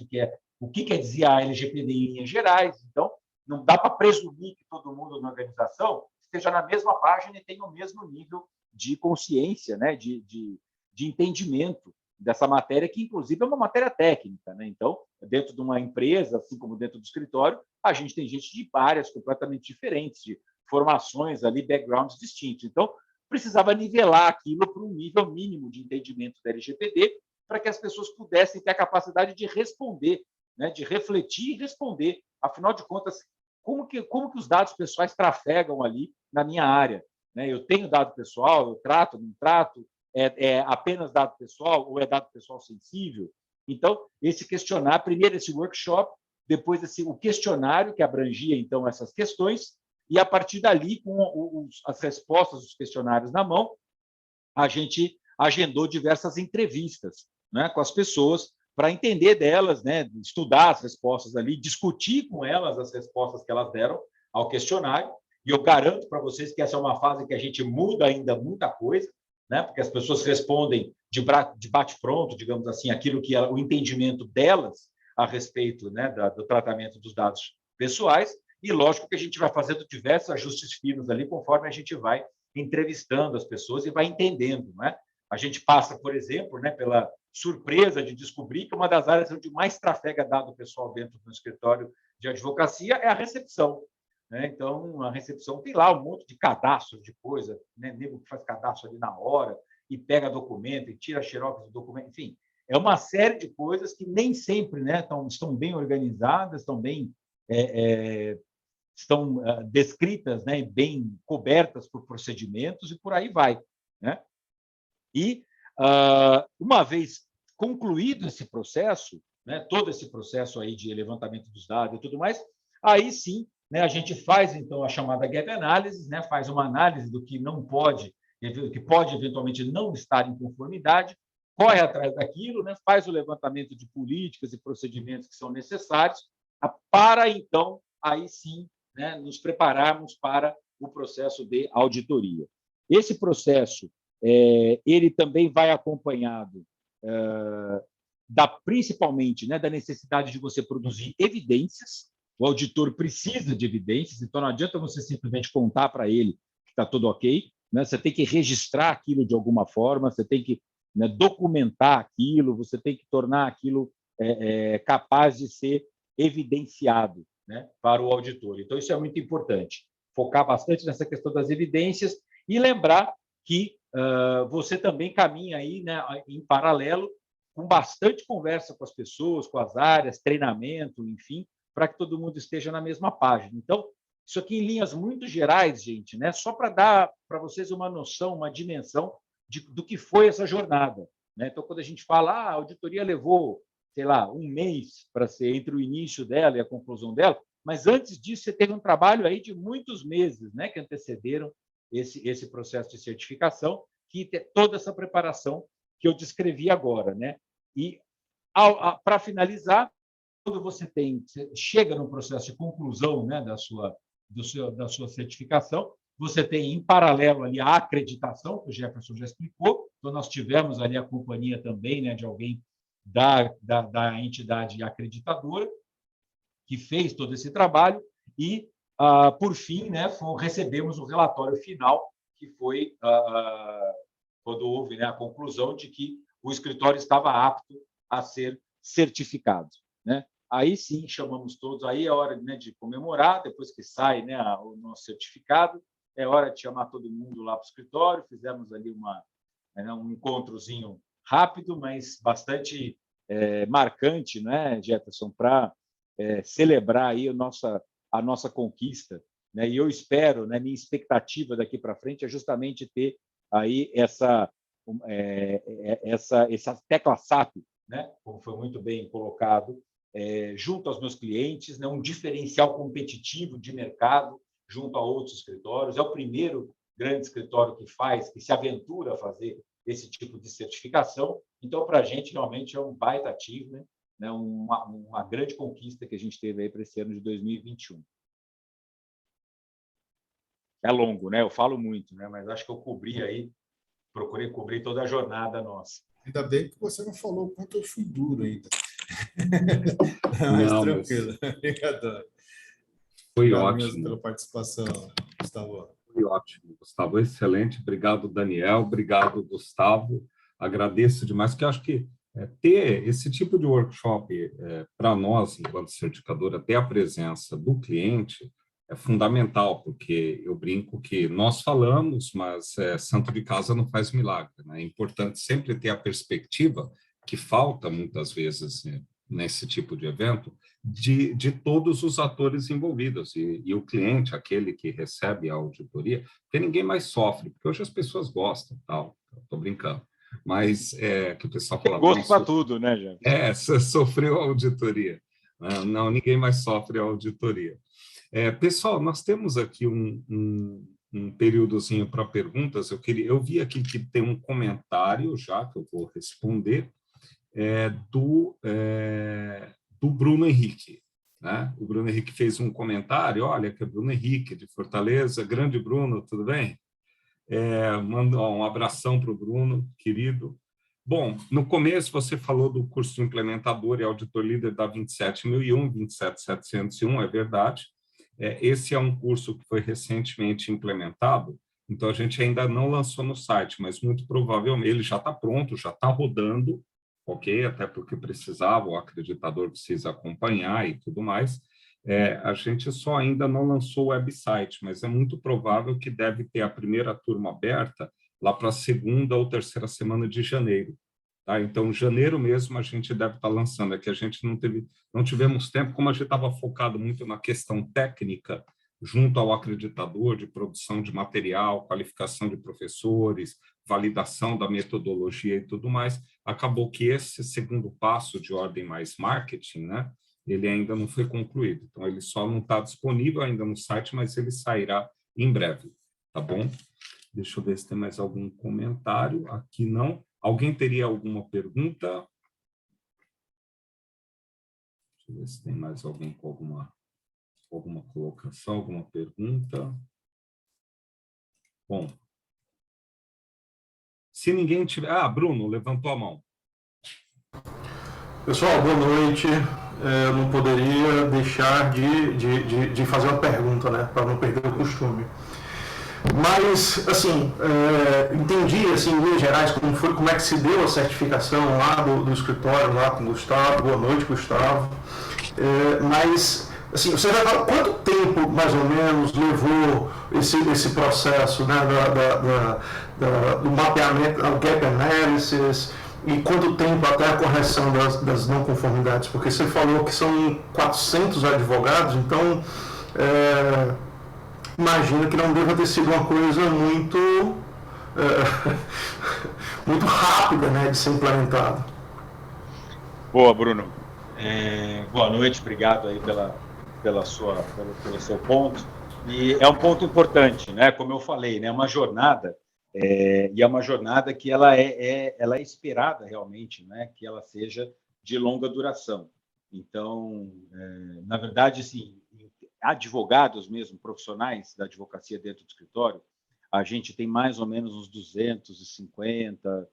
O que quer dizer a LGPD em linhas gerais. Então, não dá para presumir que todo mundo na organização esteja na mesma página e tenha o mesmo nível de consciência, né? de entendimento dessa matéria, que, inclusive, é uma matéria técnica, né? Então, dentro de uma empresa, assim como dentro do escritório, a gente tem gente de áreas completamente diferentes, de formações ali, backgrounds distintos. Então, precisava nivelar aquilo para um nível mínimo de entendimento da LGPD, para que as pessoas pudessem ter a capacidade de responder, né, de refletir e responder. Afinal de contas, como que os dados pessoais trafegam ali na minha área, né? Eu tenho dado pessoal, eu trato, não trato, é apenas dado pessoal ou é dado pessoal sensível? Então, esse questionário, primeiro esse workshop, depois o questionário que abrangia, então, essas questões, e a partir dali, com as respostas dos questionários na mão, a gente agendou diversas entrevistas, né, com as pessoas para entender delas, né, estudar as respostas ali, discutir com elas as respostas que elas deram ao questionário. E eu garanto para vocês que essa é uma fase que a gente muda ainda muita coisa, né, porque as pessoas respondem de bate-pronto, digamos assim, aquilo que o entendimento delas a respeito, né, do tratamento dos dados pessoais. E lógico que a gente vai fazendo diversos ajustes finos ali conforme a gente vai entrevistando as pessoas e vai entendendo, né? A gente passa, por exemplo, né, pela surpresa de descobrir que uma das áreas onde mais trafega dado pessoal dentro do escritório de advocacia é a recepção, né? Então, a recepção tem lá um monte de cadastro de coisa, né? Nego que faz cadastro ali na hora e pega documento e tira xerox do documento, enfim, é uma série de coisas que nem sempre, né, estão bem organizadas, estão bem estão descritas, né, bem cobertas por procedimentos e por aí vai, né? E uma vez concluído esse processo, né, todo esse processo aí de levantamento dos dados e tudo mais, aí sim, né, a gente faz então a chamada gap analysis, né, faz uma análise do que não pode, que pode eventualmente não estar em conformidade, corre atrás daquilo, né, faz o levantamento de políticas e procedimentos que são necessários para então aí sim, né, nos prepararmos para o processo de auditoria. Esse processo ele também vai acompanhado principalmente, né, da necessidade de você produzir evidências. O auditor precisa de evidências, então não adianta você simplesmente contar para ele que está tudo ok, né? Você tem que registrar aquilo de alguma forma, você tem que, né, documentar aquilo, você tem que tornar aquilo capaz de ser evidenciado, né, para o auditor. Então, isso é muito importante. Focar bastante nessa questão das evidências e lembrar que você também caminha aí, né, em paralelo, com bastante conversa com as pessoas, com as áreas, treinamento, enfim, para que todo mundo esteja na mesma página. Então, isso aqui em linhas muito gerais, gente, né, só para dar para vocês uma noção, uma dimensão do que foi essa jornada, né? Então, quando a gente fala, a auditoria levou, sei lá, um mês para ser entre o início dela e a conclusão dela, mas antes disso você teve um trabalho aí de muitos meses, né, que antecederam esse processo de certificação, que tem toda essa preparação que eu descrevi agora, né? E para finalizar, quando você chega no processo de conclusão, né, da sua certificação, você tem em paralelo ali a acreditação, que o Jefferson já explicou. Então nós tivemos ali a companhia também, né, de alguém da entidade acreditadora, que fez todo esse trabalho, e, por fim, né, recebemos o relatório final, que foi quando houve, né, a conclusão de que o escritório estava apto a ser certificado, né? Aí sim, chamamos todos, aí é hora, né, de comemorar, depois que sai, né, o nosso certificado, é hora de chamar todo mundo lá para o escritório, fizemos ali um encontrozinho rápido, mas bastante marcante, né, Jefferson, para celebrar aí a nossa conquista, né? E eu espero, né, minha expectativa daqui para frente é justamente ter aí essa tecla SAP, né, como foi muito bem colocado, junto aos meus clientes, né, um diferencial competitivo de mercado junto a outros escritórios. É o primeiro grande escritório que se aventura a fazer esse tipo de certificação. Então, para a gente, realmente é um baita achievement, né, uma grande conquista que a gente teve aí para esse ano de 2021. É longo, né? Eu falo muito, né? Mas acho que eu procurei cobrir toda a jornada nossa. Ainda bem que você não falou o quanto eu fui duro ainda. Mas tranquilo. Obrigado. Foi Obrigado ótimo. mesmo pela participação, Gustavo. Foi ótimo, Gustavo. Excelente. Obrigado, Daniel. Obrigado, Gustavo. Agradeço demais, porque eu acho que ter esse tipo de workshop, para nós, enquanto certificadora, ter a presença do cliente é fundamental, porque eu brinco que nós falamos, mas santo de casa não faz milagre, né? É importante sempre ter a perspectiva que falta muitas vezes, né, nesse tipo de evento, de todos os atores envolvidos, e o cliente, aquele que recebe a auditoria, porque ninguém mais sofre, porque hoje as pessoas gostam, tal, estou brincando, mas que o pessoal fala... Tem gosto para tudo, né, Jefferson? Sofreu a auditoria. Não, ninguém mais sofre a auditoria. Pessoal, nós temos aqui um períodozinho para perguntas. Eu vi aqui que tem um comentário já, que eu vou responder, do Bruno Henrique. Né? O Bruno Henrique fez um comentário, olha, que é Bruno Henrique, de Fortaleza. Grande Bruno, tudo bem? Manda um abração para o Bruno, querido. Bom, no começo você falou do curso de implementador e auditor líder da 27001, 27701, é verdade. Esse é um curso que foi recentemente implementado, então a gente ainda não lançou no site, mas muito provavelmente ele já está pronto, já está rodando, ok? Até porque precisava, o acreditador precisa acompanhar e tudo mais. A gente só ainda não lançou o website, mas é muito provável que deve ter a primeira turma aberta lá para a segunda ou terceira semana de janeiro. Tá? Então, janeiro mesmo a gente deve estar lançando. É que a gente não tivemos tempo, como a gente estava focado muito na questão técnica, junto ao acreditador de produção de material, qualificação de professores, validação da metodologia e tudo mais, acabou que esse segundo passo de ordem mais marketing, né, ele ainda não foi concluído. Então, ele só não está disponível ainda no site, mas ele sairá em breve, tá bom? Deixa eu ver se tem mais algum comentário. Aqui não. Alguém teria alguma pergunta? Deixa eu ver se tem mais alguém com alguma colocação, alguma pergunta. Bom. Se ninguém tiver... Bruno, levantou a mão. Pessoal, boa noite. Eu não poderia deixar de fazer uma pergunta, né, para não perder o costume. Mas, assim, entendi, assim, em linhas gerais, como é que se deu a certificação lá do escritório, lá com o Gustavo. Boa noite, Gustavo. Mas, assim, você vai falar quanto tempo, mais ou menos, levou esse processo, né, do mapeamento, do gap analysis, e quanto tempo até a correção das não conformidades? Porque você falou que são 400 advogados, então imagino que não deva ter sido uma coisa muito rápida, né, de ser implementada. Boa, Bruno. Boa noite, obrigado aí pelo seu ponto. E é um ponto importante, né? Como eu falei, né? Uma jornada, e é uma jornada que ela é esperada realmente, né? Que ela seja de longa duração. Então, na verdade, assim, advogados mesmo, profissionais da advocacia dentro do escritório, a gente tem mais ou menos uns 250,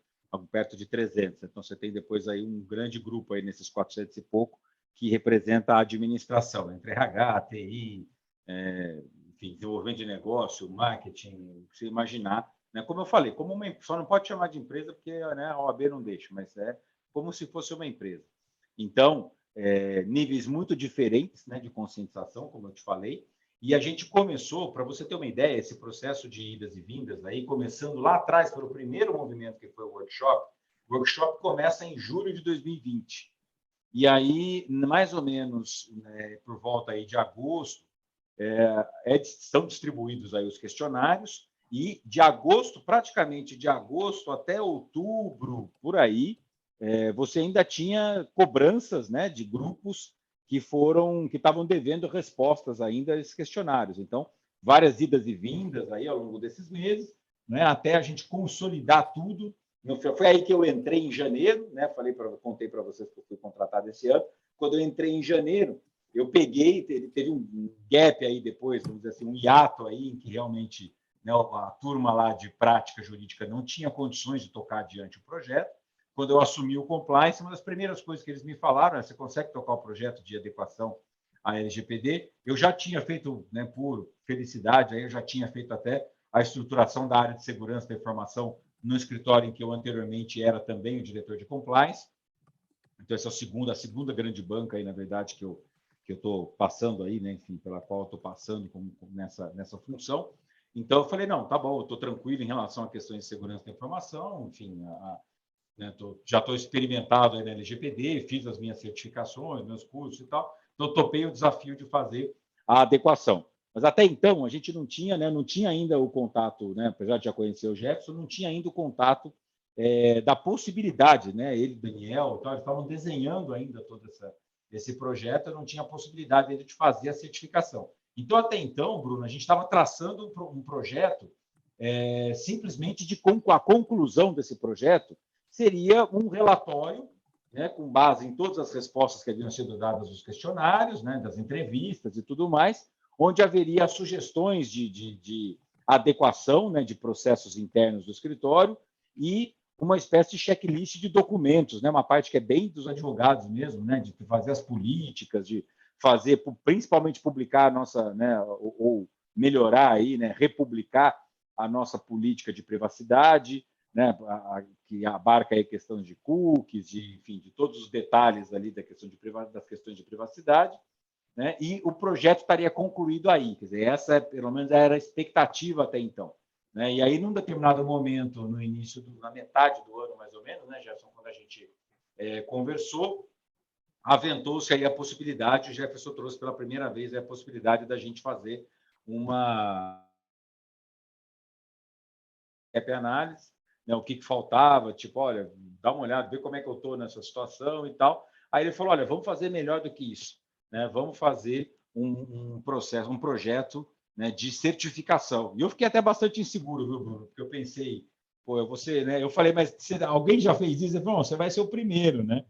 perto de 300. Então, você tem depois aí um grande grupo aí nesses 400 e pouco que representa a administração, entre RH, TI, enfim, desenvolvimento de negócio, marketing, você imaginar. Né? Como eu falei, só não pode chamar de empresa porque, né, a OAB não deixa, mas é como se fosse uma empresa. Então, níveis muito diferentes, né, de conscientização, como eu te falei, e a gente começou, para você ter uma ideia, esse processo de idas e vindas, aí, começando lá atrás, pelo primeiro movimento que foi o workshop começa em julho de 2020. E aí, mais ou menos, né, por volta aí de agosto, são distribuídos aí os questionários, e de agosto, praticamente de agosto até outubro, por aí, você ainda tinha cobranças, né, de grupos que estavam devendo respostas ainda a esses questionários. Então, várias idas e vindas aí ao longo desses meses, né, até a gente consolidar tudo. Foi aí que eu entrei em janeiro, né, contei para vocês que eu fui contratado esse ano. Quando eu entrei em janeiro, eu peguei, teve um gap aí depois, vamos dizer assim, um hiato aí em que realmente, né, a turma lá de prática jurídica não tinha condições de tocar adiante o projeto. Quando eu assumi o compliance, uma das primeiras coisas que eles me falaram é: você consegue tocar o projeto de adequação à LGPD? Eu já tinha feito, né, por felicidade, aí eu já tinha feito até a estruturação da área de segurança da informação no escritório em que eu anteriormente era também o diretor de compliance. Então, essa é a segunda grande banca aí, na verdade, que eu estou passando aí, né, enfim, pela qual eu estou passando nessa função. Então, eu falei, não, tá bom, eu estou tranquilo em relação a questões de segurança da informação, enfim, né? Já estou experimentado aí na LGPD, fiz as minhas certificações, meus cursos e tal, então topei o desafio de fazer a adequação. Mas até então a gente não tinha, né, não tinha ainda o contato, né, apesar de já conhecer o Jefferson, não tinha ainda o contato da possibilidade, né, ele, Daniel, eles estavam desenhando ainda todo esse projeto, não tinha a possibilidade ainda de fazer a certificação. Então, até então, Bruno, a gente estava traçando um projeto simplesmente a conclusão desse projeto seria um relatório, né, com base em todas as respostas que haviam sido dadas dos questionários, né, das entrevistas e tudo mais, onde haveria sugestões de adequação, né, de processos internos do escritório e uma espécie de checklist de documentos, né, uma parte que é bem dos advogados mesmo, né, de fazer as políticas, de fazer, principalmente publicar a nossa, né, ou melhorar aí, né, republicar a nossa política de privacidade, né, que abarca aí questões de cookies, enfim, de todos os detalhes ali das questões de privacidade, né, e o projeto estaria concluído aí. Quer dizer, essa, pelo menos, era a expectativa até então. Né? E aí, num determinado momento, no início, na metade do ano, mais ou menos, né, Jefferson, quando a gente conversou, aventou-se aí a possibilidade, o Jefferson trouxe pela primeira vez a possibilidade da gente fazer uma análise, né, o que faltava, tipo, olha, dá uma olhada, vê como é que eu estou nessa situação e tal. Aí ele falou, olha, vamos fazer melhor do que isso, né? Vamos fazer um projeto, né, de certificação. E eu fiquei até bastante inseguro, viu, Bruno? Porque eu pensei, pô, né? Eu falei, mas alguém já fez isso? Ele falou, você vai ser o primeiro, né?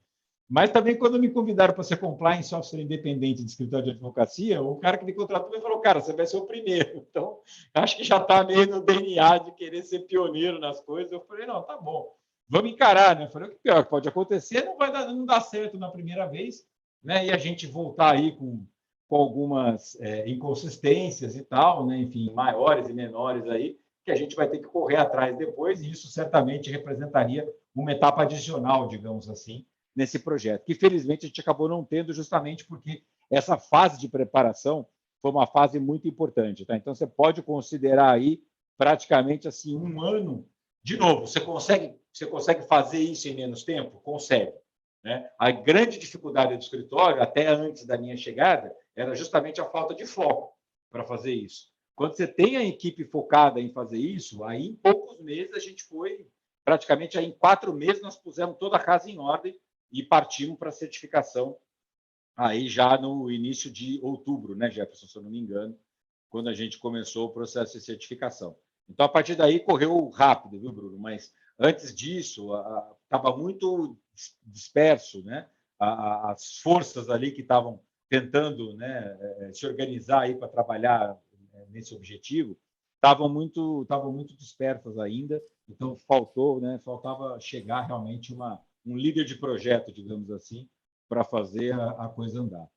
Mas também, quando me convidaram para ser compliance officer independente de escritório de advocacia, o cara que me contratou me falou, cara, você vai ser o primeiro. Então, acho que já está meio no DNA de querer ser pioneiro nas coisas. Eu falei, não, tá bom, vamos encarar, né? Eu falei, o que pior que pode acontecer, não dá certo na primeira vez, né? E a gente voltar aí com algumas inconsistências e tal, né? Enfim, maiores e menores aí, que a gente vai ter que correr atrás depois, e isso certamente representaria uma etapa adicional, digamos assim, nesse projeto, que felizmente a gente acabou não tendo, justamente porque essa fase de preparação foi uma fase muito importante. Tá? Então, você pode considerar aí praticamente assim 1 ano. De novo, você consegue fazer isso em menos tempo? Consegue. Né? A grande dificuldade do escritório, até antes da minha chegada, era justamente a falta de foco para fazer isso. Quando você tem a equipe focada em fazer isso, aí em poucos meses a gente foi, praticamente aí em 4 meses nós pusemos toda a casa em ordem e partimos para a certificação aí já no início de outubro, né, Jefferson, se eu não me engano, quando a gente começou o processo de certificação. Então, a partir daí, correu rápido, viu, Bruno? Mas, antes disso, estava muito disperso, né? As forças ali que estavam tentando, né, se organizar aí para trabalhar nesse objetivo estavam muito dispersas ainda, então faltava chegar realmente um líder de projeto, digamos assim, para fazer a coisa andar.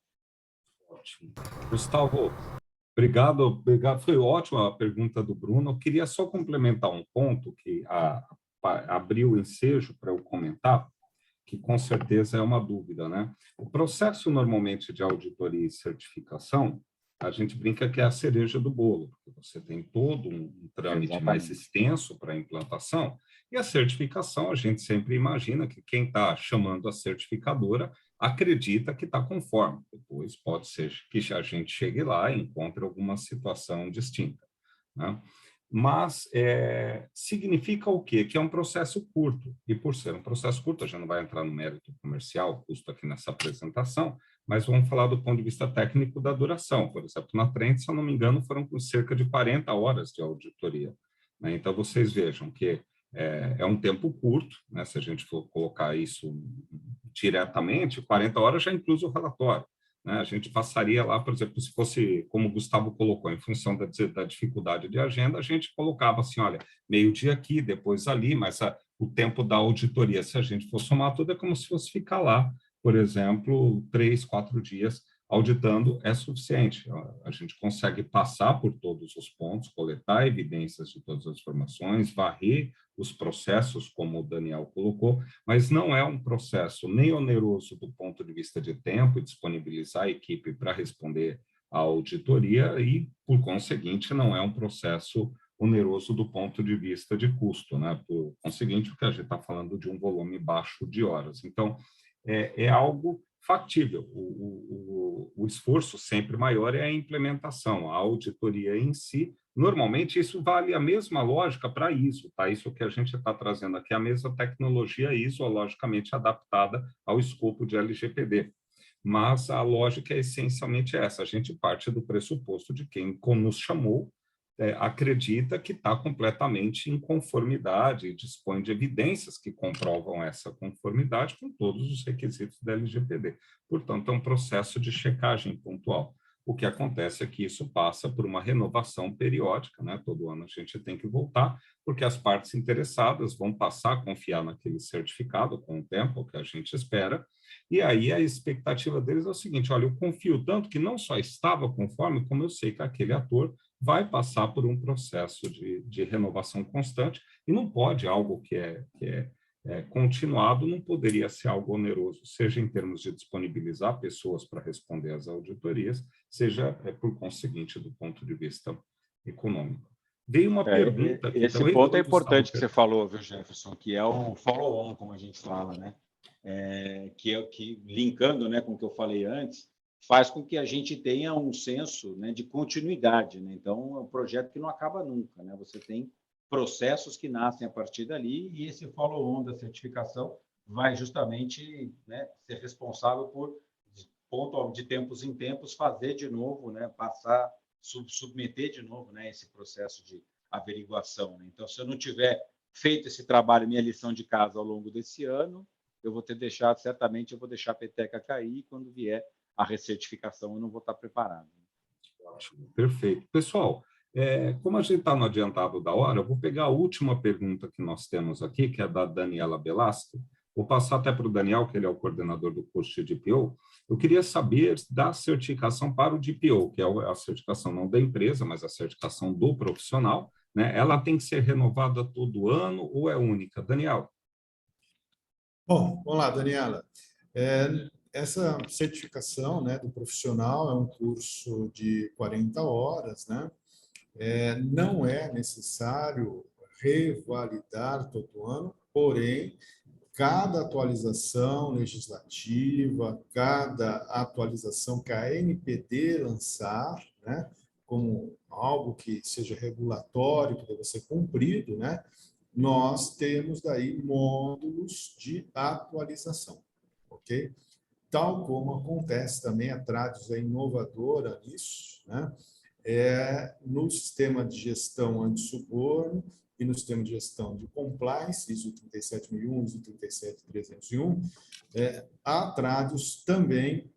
Ótimo. Gustavo, obrigado. Foi ótima a pergunta do Bruno. Eu queria só complementar um ponto que abriu o ensejo para eu comentar, que com certeza é uma dúvida, né? O processo normalmente de auditoria e certificação, a gente brinca que é a cereja do bolo, porque você tem todo um trâmite mais extenso para a implantação, e a certificação, a gente sempre imagina que quem está chamando a certificadora acredita que está conforme. Depois pode ser que a gente chegue lá e encontre alguma situação distinta, né? Mas significa o quê? Que é um processo curto, e por ser um processo curto, a gente não vai entrar no mérito comercial, custo aqui nessa apresentação, mas vamos falar do ponto de vista técnico da duração. Por exemplo, na Trent, se eu não me engano, foram cerca de 40 horas de auditoria, né? Então, vocês vejam que é um tempo curto, né? Se a gente for colocar isso diretamente, 40 horas já inclui o relatório. A gente passaria lá, por exemplo, se fosse, como o Gustavo colocou, em função da dificuldade de agenda, a gente colocava assim, olha, meio-dia aqui, depois ali, mas o tempo da auditoria, se a gente for somar tudo, é como se fosse ficar lá, por exemplo, 3, 4 dias auditando é suficiente. A gente consegue passar por todos os pontos, coletar evidências de todas as informações, varrer os processos, como o Daniel colocou, mas não é um processo nem oneroso do ponto de vista de tempo e disponibilizar a equipe para responder à auditoria e, por conseguinte, não é um processo oneroso do ponto de vista de custo, né? Por conseguinte, porque a gente está falando de um volume baixo de horas. Então, é algo factível. O esforço sempre maior é a implementação, a auditoria em si. Normalmente, isso vale a mesma lógica para a ISO, tá? Isso que a gente está trazendo aqui, a mesma tecnologia ISO, logicamente adaptada ao escopo de LGPD. Mas a lógica é essencialmente essa, a gente parte do pressuposto de quem nos chamou acredita que está completamente em conformidade e dispõe de evidências que comprovam essa conformidade com todos os requisitos da LGPD. Portanto, é um processo de checagem pontual. O que acontece é que isso passa por uma renovação periódica, né? Todo ano a gente tem que voltar, porque as partes interessadas vão passar a confiar naquele certificado com o tempo, que a gente espera, e aí a expectativa deles é o seguinte, olha, eu confio tanto que não só estava conforme, como eu sei que aquele ator vai passar por um processo de renovação constante, e não pode algo que é continuado, não poderia ser algo oneroso, seja em termos de disponibilizar pessoas para responder às auditorias, seja, por conseguinte, do ponto de vista econômico. Veio uma pergunta... Esse também, ponto é importante que você falou, viu, Jefferson, que é o follow-on, como a gente fala, né? Que linkando, né, com o que eu falei antes, faz com que a gente tenha um senso, né, de continuidade, né? Então, é um projeto que não acaba nunca, né? Você tem processos que nascem a partir dali e esse follow-on da certificação vai justamente, né, ser responsável por, de tempos em tempos, fazer de novo, né, passar, submeter de novo, né, esse processo de averiguação, né? Então, se eu não tiver feito esse trabalho, minha lição de casa ao longo desse ano, eu vou ter deixado, certamente, eu vou deixar a peteca cair e quando vier a recertificação eu não vou estar preparado. Ótimo, perfeito. Pessoal, como a gente está no adiantado da hora, eu vou pegar a última pergunta que nós temos aqui, que é da Daniela Belasco. Vou passar até para o Daniel, que ele é o coordenador do curso de DPO. Eu queria saber da certificação para o DPO, que é a certificação não da empresa, mas a certificação do profissional, né? Ela tem que ser renovada todo ano ou é única? Daniel? Bom, vamos lá, Daniela. Essa certificação, né, do profissional é um curso de 40 horas, né? Não é necessário revalidar todo ano, porém, cada atualização legislativa, cada atualização que a ANPD lançar, né, como algo que seja regulatório, que deve ser cumprido, né, nós temos daí módulos de atualização, ok? Tal como acontece também, a Tradis é inovadora nisso, né? No sistema de gestão anti-suborno e no sistema de gestão de compliance, ISO 37001, ISO 37301, a Tradis também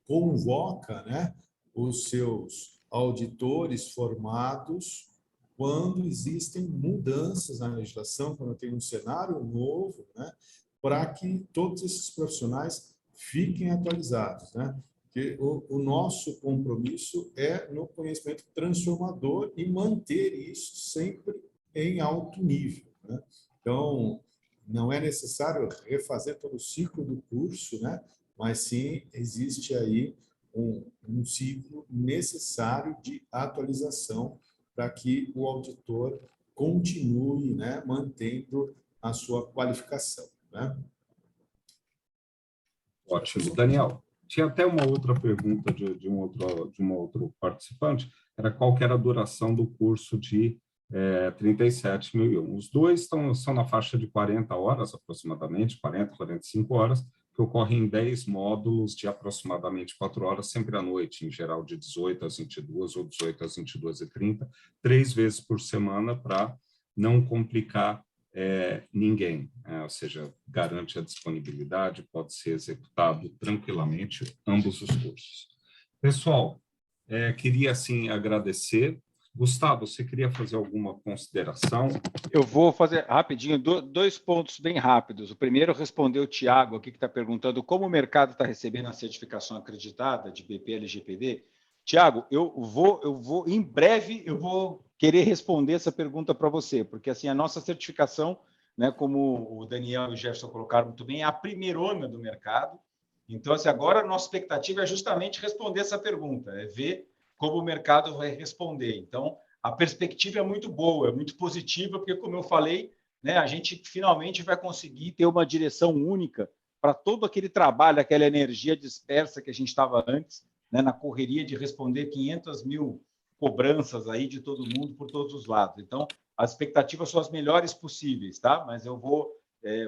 convoca, né, os seus auditores formados quando existem mudanças na legislação, quando tem um cenário novo, né, para que todos esses profissionais fiquem atualizados, né? Porque o nosso compromisso é no conhecimento transformador e manter isso sempre em alto nível, né? Então, não é necessário refazer todo o ciclo do curso, né? Mas sim existe aí um ciclo necessário de atualização para que o auditor continue, né, mantendo a sua qualificação, né? Ótimo. Daniel, tinha até uma outra pergunta de um outro participante, era qual que era a duração do curso de 37.001. Os dois são na faixa de 40 horas, aproximadamente, 40, 45 horas, que ocorrem em 10 módulos de aproximadamente 4 horas, sempre à noite, em geral de 18 às 22 ou 18 às 22h30, 3 vezes por semana para não complicar ninguém, ou seja, garante a disponibilidade, pode ser executado tranquilamente ambos os cursos. Pessoal, queria assim agradecer. Gustavo, você queria fazer alguma consideração? Eu vou fazer rapidinho, dois pontos bem rápidos. O primeiro, responder o Tiago aqui, que está perguntando como o mercado está recebendo a certificação acreditada de BPLGPD. Tiago, em breve, eu vou querer responder essa pergunta para você, porque assim, a nossa certificação, né, como o Daniel e o Jefferson colocaram muito bem, é a primeirona do mercado. Então, assim, agora a nossa expectativa é justamente responder essa pergunta, é ver como o mercado vai responder. Então, a perspectiva é muito boa, é muito positiva, porque, como eu falei, né, a gente finalmente vai conseguir ter uma direção única para todo aquele trabalho, aquela energia dispersa que a gente estava antes, né, na correria de responder 500 mil cobranças aí de todo mundo por todos os lados. Então, as expectativas são as melhores possíveis, tá? Mas eu vou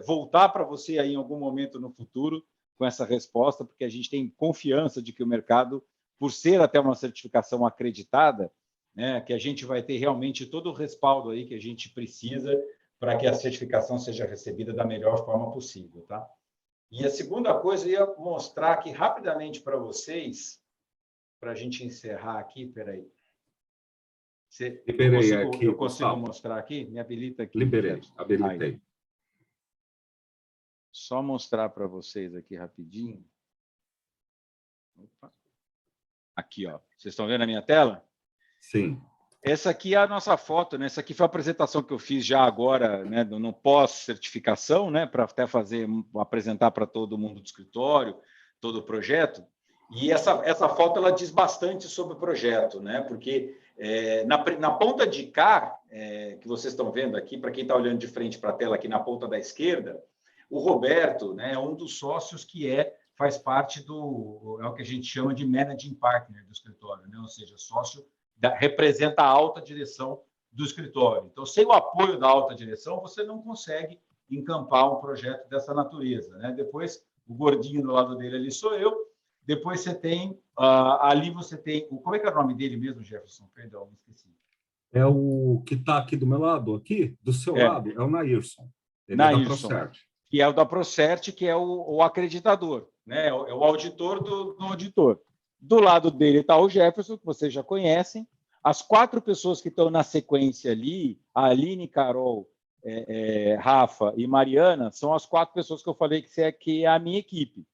voltar para você aí em algum momento no futuro com essa resposta, porque a gente tem confiança de que o mercado, por ser até uma certificação acreditada, né, que a gente vai ter realmente todo o respaldo aí que a gente precisa para que a certificação seja recebida da melhor forma possível, tá? E a segunda coisa, eu ia mostrar aqui rapidamente para vocês, para a gente encerrar aqui, peraí. Liberei aqui, eu consigo Gustavo. mostrar aqui? Me habilita aqui. Liberei, habilitei. Aí. Só mostrar para vocês aqui rapidinho. Opa. Aqui, ó. Vocês estão vendo a minha tela? Sim. Essa aqui é a nossa foto, né? Essa aqui foi a apresentação que eu fiz já agora, né, no pós-certificação, né, para até apresentar para todo mundo do escritório, todo o projeto. E essa foto ela diz bastante sobre o projeto, né? Porque na ponta de cá, que vocês estão vendo aqui, para quem está olhando de frente para a tela aqui na ponta da esquerda, o Roberto, né, é um dos sócios que faz parte é o que a gente chama de managing partner do escritório, né? Ou seja, sócio representa a alta direção do escritório. Então, sem o apoio da alta direção, você não consegue encampar um projeto dessa natureza, né? Depois, o gordinho do lado dele ali sou eu. Depois você tem, ali você tem, como é que é o nome dele mesmo, Jefferson? Perdão, me esqueci. É o que está aqui do meu lado, aqui, do seu lado, é o Nairson. Ele é da ProCert. Que é o da ProCert, que é o acreditador, né? É o auditor do auditor. Do lado dele está o Jefferson, que vocês já conhecem. As 4 pessoas que estão na sequência ali, a Aline, Carol, Rafa e Mariana, são as 4 pessoas que eu falei que é a minha equipe.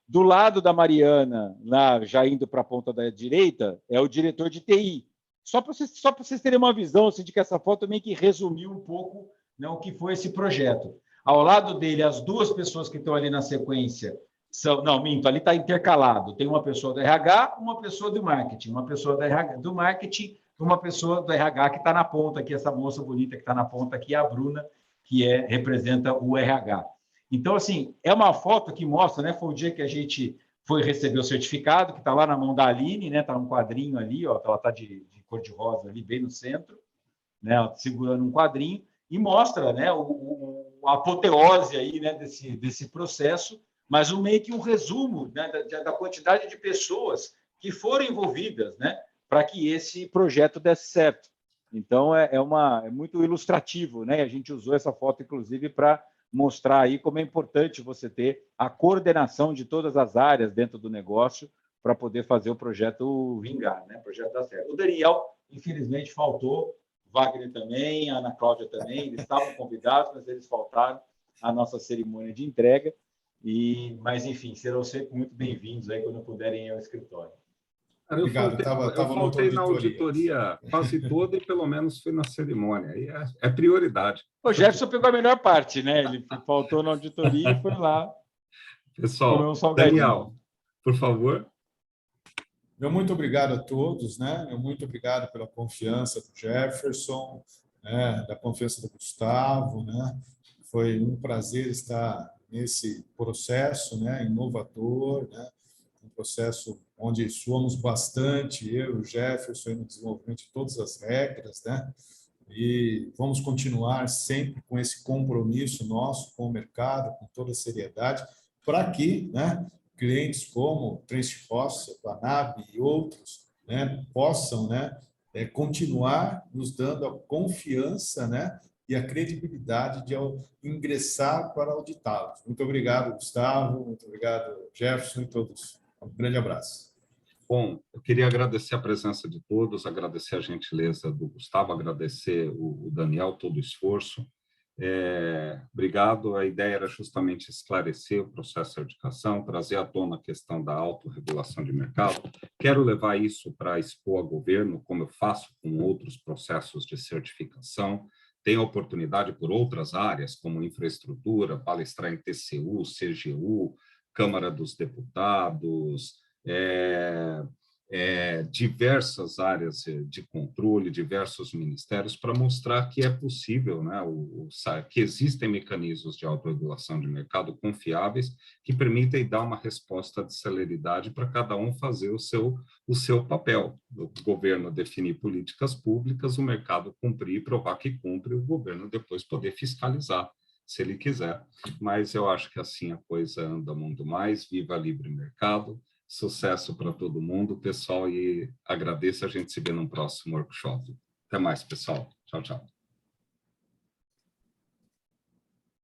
Do lado da Mariana, lá, já indo para a ponta da direita, é o diretor de TI. Só para vocês terem uma visão assim, de que essa foto meio que resumiu um pouco, né, o que foi esse projeto. Ao lado dele, as 2 pessoas que estão ali na sequência são... Não, minto, ali está intercalado. Tem uma pessoa do RH, uma pessoa do marketing. Uma pessoa do marketing, uma pessoa do RH que está na ponta aqui, essa moça bonita que está na ponta aqui, a Bruna, que representa o RH. Então, assim, é uma foto que mostra, né? Foi o dia que a gente foi receber o certificado, que está lá na mão da Aline, né? Está um quadrinho ali, ó, ela está de cor-de-rosa ali, bem no centro, né? Ela segurando um quadrinho, e mostra, né, a apoteose aí, né, desse processo, mas meio que um resumo, né, da quantidade de pessoas que foram envolvidas, né, para que esse projeto desse certo. Então, é muito ilustrativo, né? A gente usou essa foto, inclusive, para mostrar aí como é importante você ter a coordenação de todas as áreas dentro do negócio para poder fazer o projeto vingar, né? O projeto dar certo. O Daniel, infelizmente, faltou, Wagner também, a Ana Cláudia também, eles estavam convidados, mas eles faltaram à nossa cerimônia de entrega. Mas, enfim, serão sempre muito bem-vindos aí quando puderem ir ao escritório. Cara, eu faltei na auditoria quase toda e pelo menos fui na cerimônia. Aí é prioridade. O Jefferson pegou a melhor parte, né? Ele faltou na auditoria e foi lá. Pessoal, Daniel, por favor. Meu muito obrigado a todos, né? Meu muito obrigado pela confiança do Jefferson, né? Da confiança do Gustavo, né? Foi um prazer estar nesse processo, né? Inovador, né? Um processo onde somos bastante, eu e o Jefferson, no desenvolvimento de todas as regras, né? E vamos continuar sempre com esse compromisso nosso com o mercado, com toda a seriedade, para que, né, clientes como Transfossa, Banab e outros, né, possam, né, continuar nos dando a confiança, né, e a credibilidade de ingressar para auditá-los. Muito obrigado, Gustavo, muito obrigado, Jefferson e todos. Um grande abraço. Bom, eu queria agradecer a presença de todos, agradecer a gentileza do Gustavo, agradecer o Daniel, todo o esforço. Obrigado. A ideia era justamente esclarecer o processo de certificação, trazer à tona a questão da autorregulação de mercado. Quero levar isso para expor ao governo, como eu faço com outros processos de certificação. Tenho oportunidade por outras áreas, como infraestrutura, palestrar em TCU, CGU, Câmara dos Deputados, diversas áreas de controle, diversos ministérios, para mostrar que é possível, né, que existem mecanismos de autorregulação de mercado confiáveis que permitem dar uma resposta de celeridade para cada um fazer o seu papel. O governo definir políticas públicas, o mercado cumprir, provar que cumpre, o governo depois poder fiscalizar, se ele quiser. Mas eu acho que assim a coisa anda muito mais. Viva livre mercado! Sucesso para todo mundo, pessoal, e agradeço. A gente se vê no próximo workshop. Até mais, pessoal. Tchau, tchau.